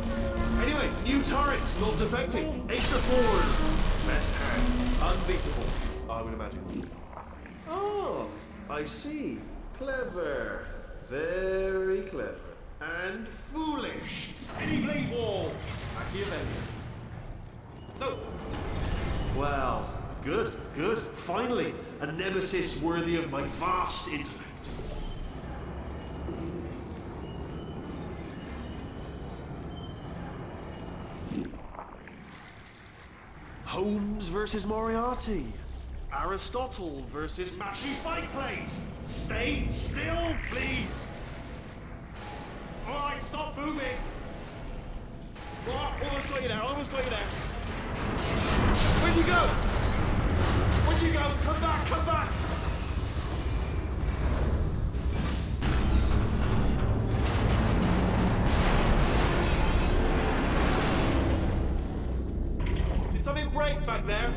Anyway, new turret, not defective. Ace of fours. Best hand. Unbeatable, I would imagine. Oh, I see. Clever. Very clever. And foolish. Steady blade wall. Machiavellian. No. Well, good, good. Finally, a nemesis worthy of my vast intellect. Holmes versus Moriarty. Aristotle versus Mashy Spike Plates. Stay still, please. All right, stop moving. Oh, almost got you there, almost got you there. Where'd you go? Where'd you go? Come back, come back. Something break back there?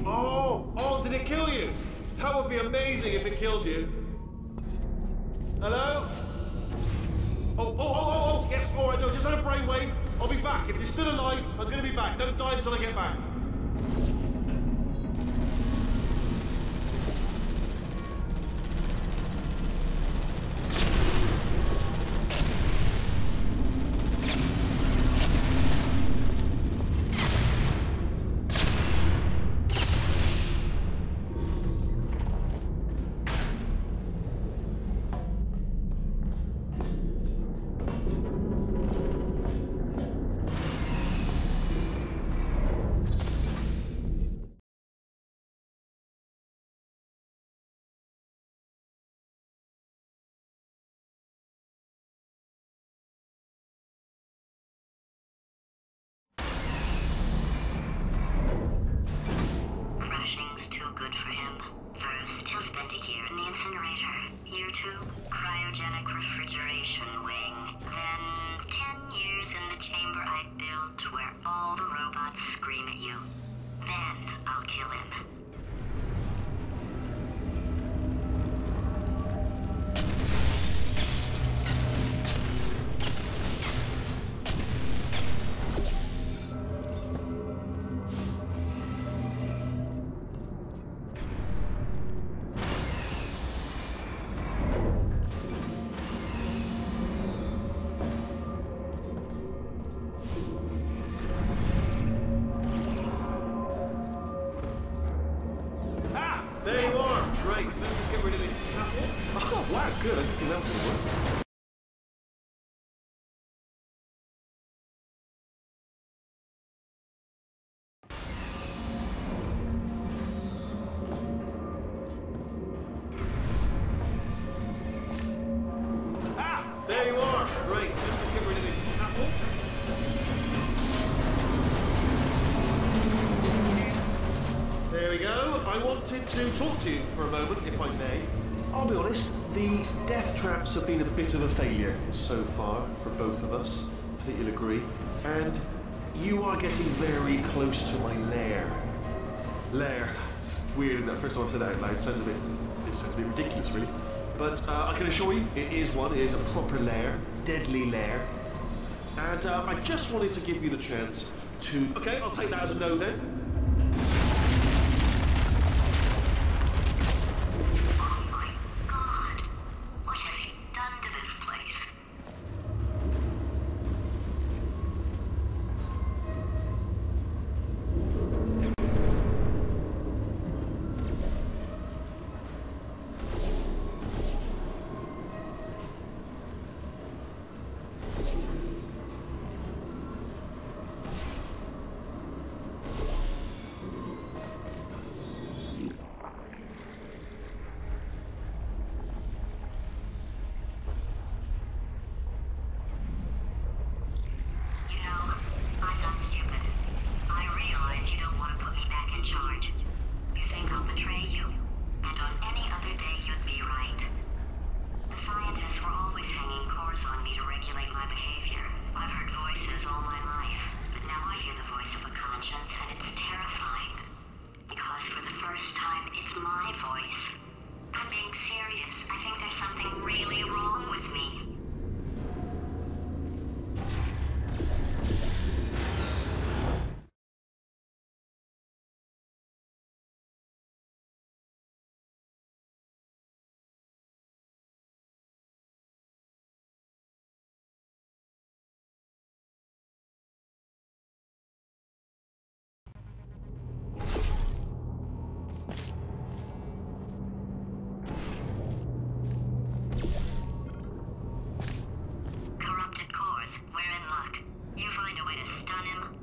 Oh, did it kill you? That would be amazing if it killed you. Hello? Oh, yes, all right, no, just had a brainwave. I'll be back. If you're still alive, I'm gonna be back. Don't die until I get back. Crushing's too good for him. First, he'll spend a year in the incinerator. Year 2, cryogenic refrigeration wing. Then 10 years in the chamber I built where all the robots scream at you. Then I'll kill him. There you are. Great. Let me just get rid of this apple. Oh, wow, good. I think that will work. There you are. Great. Let me just get rid of this apple. There we go. I wanted to talk to you for a moment, if I may. I'll be honest, the death traps have been a bit of a failure so far for both of us. I think you'll agree. And you are getting very close to my lair. Lair. It's weird, isn't it? First time I've said that out loud. It sounds a bit ridiculous, really. But I can assure you, it is one. It is a proper lair. Deadly lair. And I just wanted to give you the chance to... Okay, I'll take that as a no then.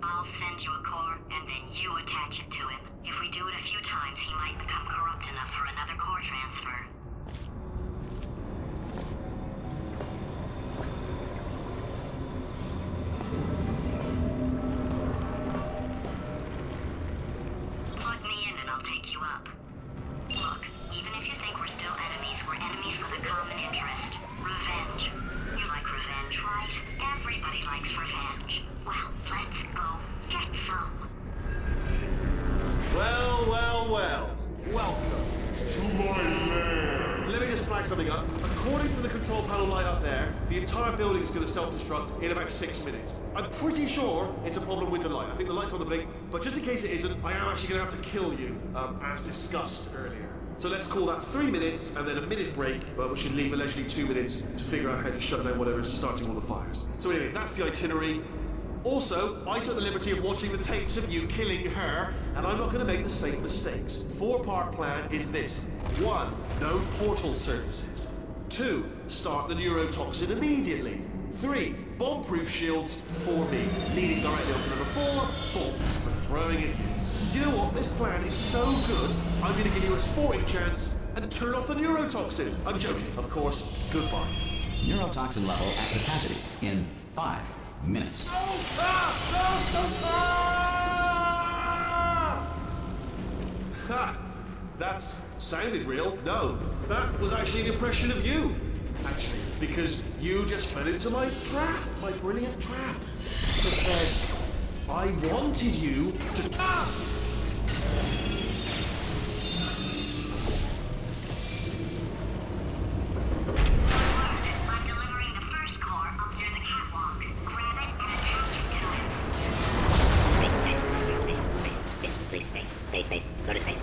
I'll send you a core, and then you attach it to him. If we do it a few times, he might become corrupt enough for another core transfer. Plug me in and I'll take you up. Look, even if you think we're still enemies, we're enemies with a common interest. Revenge. You like revenge, right? Everybody likes revenge. Well, let's go get some. Well, well, well. Welcome. To my lair. Let me just flag something up. According to the control panel light up there, the entire building is going to self-destruct in about 6 minutes. I'm pretty sure it's a problem with the light. I think the light's on the blink, but just in case it isn't, I am actually going to have to kill you, as discussed earlier. So let's call that 3 minutes and then a minute break, but we should leave allegedly 2 minutes to figure out how to shut down whatever's starting all the fires. So anyway, that's the itinerary. Also, I took the liberty of watching the tapes of you killing her, and I'm not going to make the same mistakes. 4-part plan is this. 1. No portal services. 2. Start the neurotoxin immediately. 3. Bomb-proof shields for me, leading directly on to number 4. Bombs for throwing at you. You know what? This plan is so good, I'm going to give you a sporting chance and turn off the neurotoxin. I'm joking, of course. Goodbye. Neurotoxin level at capacity in 5 minutes. Ha! That's sounded real. No, that was actually an impression of you. Actually, because you just fell into my trap, my brilliant trap. Because I wanted you to. I'm delivering the first core up near the catwalk. Grab it and attach it to him. Space. Go to space.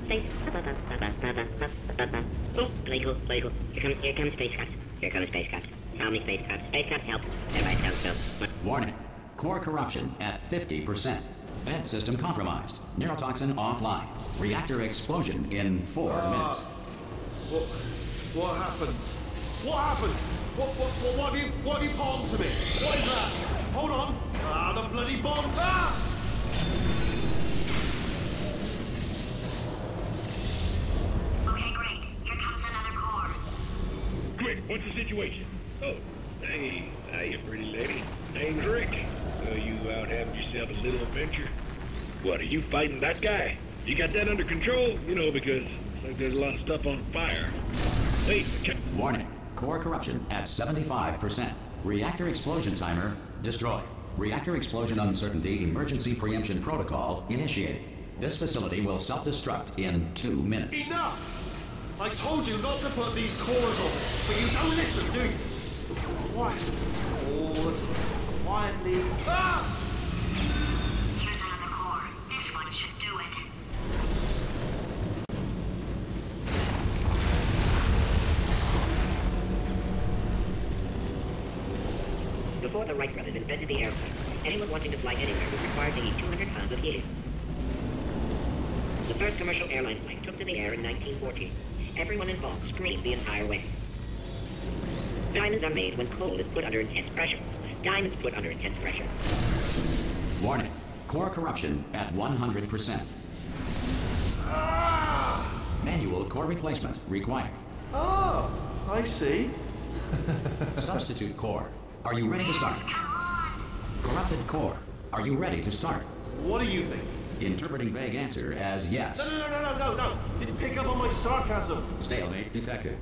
Space. Oh, play cool. Here come space caps. How many space caps? Space caps help. Everybody tells go. Warning. Core corruption at 50%. Vent system compromised. Neurotoxin offline. Reactor explosion in 4 minutes. What happened? What happened? What have you palmed to me? What is that? Hold on. The bloody bomb. Okay, great. Here comes another core. Quick, what's the situation? Oh, hey, hiya, pretty lady. Name's Rick. So you out having yourself a little adventure? What, are you fighting that guy? You got that under control? You know, because it's like there's a lot of stuff on fire. Hey, Warning. Core corruption at 75%. Reactor explosion timer destroyed. Reactor explosion uncertainty emergency preemption protocol initiated. This facility will self-destruct in 2 minutes. Enough! I told you not to put these cores on, but you don't listen, do you? Quiet. All the time. Quietly. Here's another core. This one should do it. Before the Wright brothers invented the airplane, anyone wanting to fly anywhere was required to eat 200 pounds of helium. The first commercial airline flight took to the air in 1914. Everyone involved screamed the entire way. Diamonds are made when coal is put under intense pressure. Diamonds put under intense pressure. Warning. Core corruption at 100%. Manual core replacement required. Oh, I see. Substitute core. Are you ready to start? Corrupted core. Are you ready to start? What do you think? Interpreting vague answer as yes. No. Didn't pick up on my sarcasm. Stalemate detected.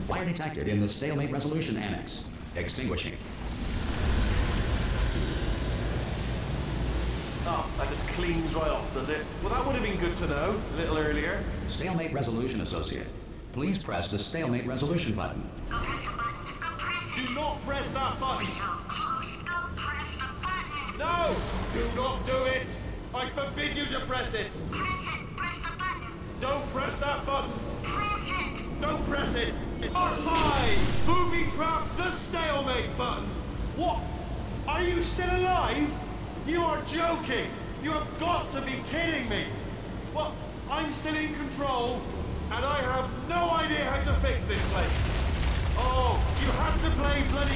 Fire detected in the stalemate resolution annex. Extinguishing. Oh, that just cleans right off, does it? Well, that would have been good to know a little earlier. Stalemate resolution associate. Please press the stalemate resolution button. Go press the button. Go press it. Do not press that button. We're so close. Go press the button. No! Do not do it! I forbid you to press it! Press it. Press the button. Don't press that button! Press it. Don't press it! R5! Booby trap the stalemate button! What? Are you still alive? You are joking! You have got to be kidding me! Well, I'm still in control, and I have no idea how to fix this place. Oh, you had to play bloody.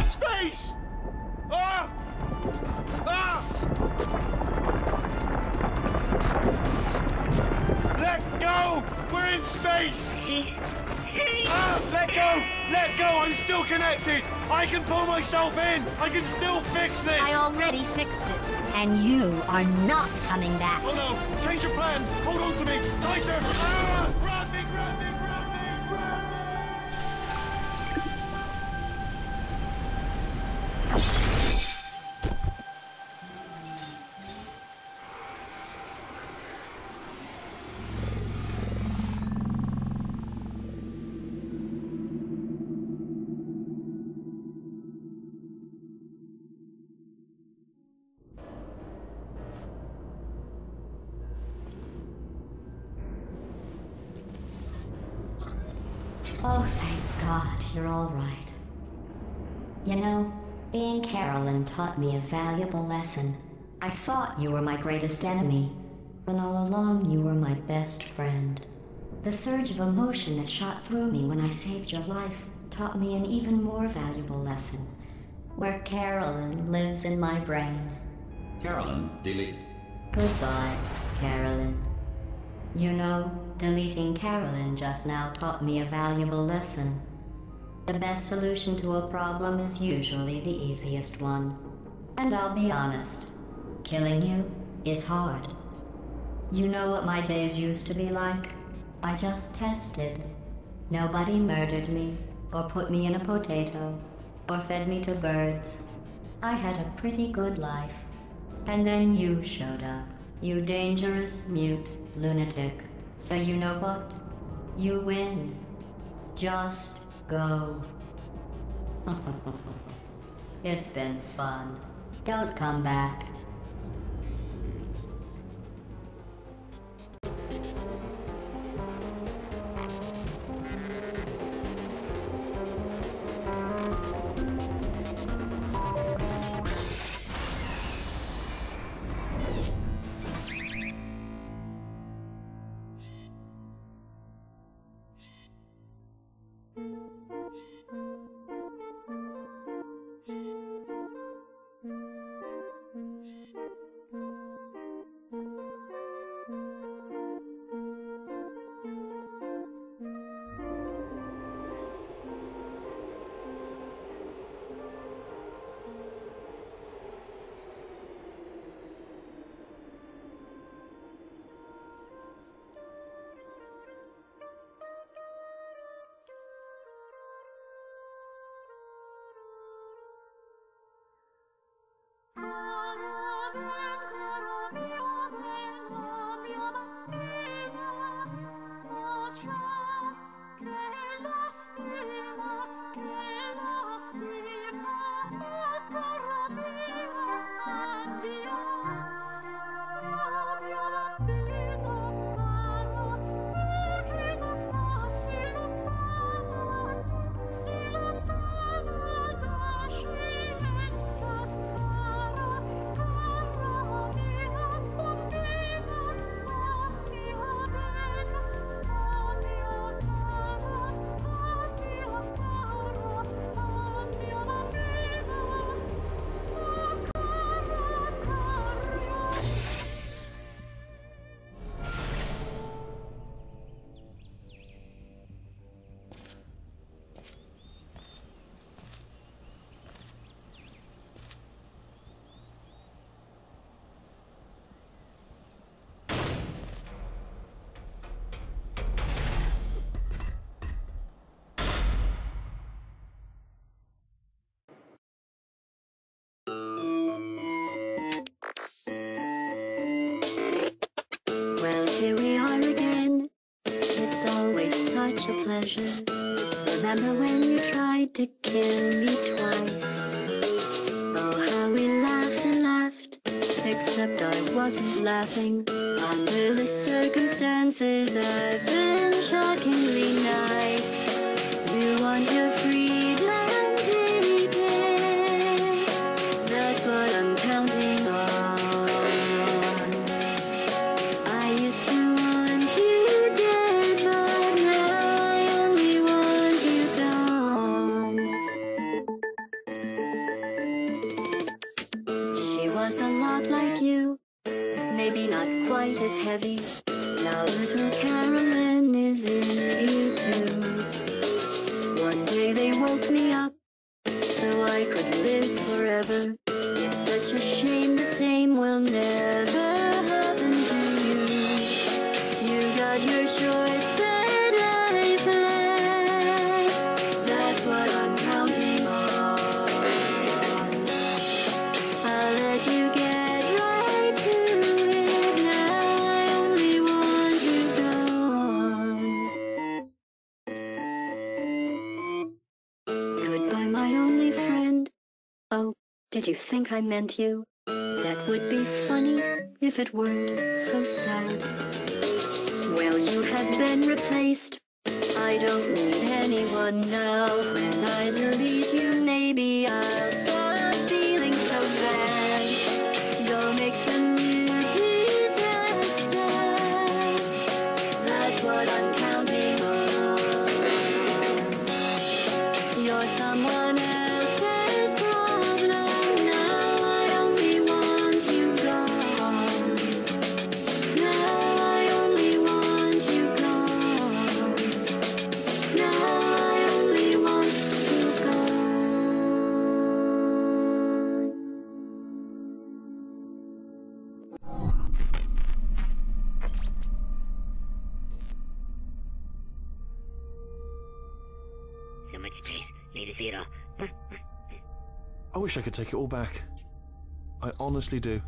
Space! Ah! Ah! Let go! We're in space! Space! Ah! Let go! Let go! I'm still connected! I can pull myself in! I can still fix this! I already fixed it, and you are not coming back. Oh no! Change your plans! Hold on to me! Tighter! Ah! Grab me! Grab me! Grab me! Grab me! Oh, thank God, you're all right. You know, being Carolyn taught me a valuable lesson. I thought you were my greatest enemy, when all along you were my best friend. The surge of emotion that shot through me when I saved your life taught me an even more valuable lesson, where Carolyn lives in my brain. Carolyn, delete. Goodbye, Carolyn. You know, deleting Carolyn just now taught me a valuable lesson. The best solution to a problem is usually the easiest one. And I'll be honest, killing you is hard. You know what my days used to be like? I just tested. Nobody murdered me, or put me in a potato, or fed me to birds. I had a pretty good life. And then you showed up. You dangerous, mute lunatic. So you know what? You win. Just go. It's been fun. Don't come back. Here we are again. It's always such a pleasure. Remember when you tried to kill me twice? Oh, how we laughed and laughed. Except I wasn't laughing. Under the circumstances, I've been shockingly nice. You want your freedom, take it. was a lot like you, maybe not quite as heavy. Now little Carolyn is in here too. One day they woke me up so I could live forever. It's such a shame the same will never happen to you. You got your shorts and life left. That's what I'm counting on. I'll let you get right to it now. I only want you gone. Goodbye, my only friend. Oh, did you think I meant you? That would be funny if it weren't so sad. Well, you have been replaced. I don't need anyone now. When I delete you, maybe I'll stop feeling so bad. Go make some new disaster. That's what I'm counting on. You're someone else's problem now. I only want you gone. Now I only want you gone. Now I only want you gone. So much space. Need to see it all. I wish I could take it all back. I honestly do.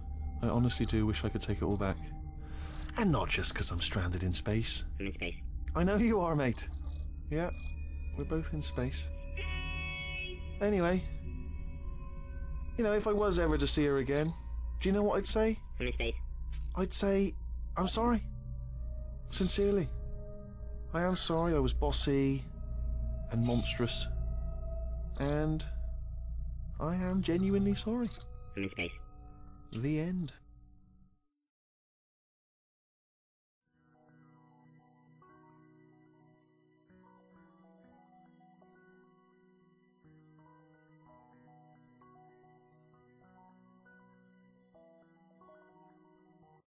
I honestly do wish I could take it all back. And not just because I'm stranded in space. I'm in space. I know you are, mate. Yeah, we're both in space. Anyway, you know, if I was ever to see her again, do you know what I'd say? I'm in space. I'd say, I'm sorry. Sincerely. I am sorry I was bossy and monstrous. And I am genuinely sorry. I'm in space. The end.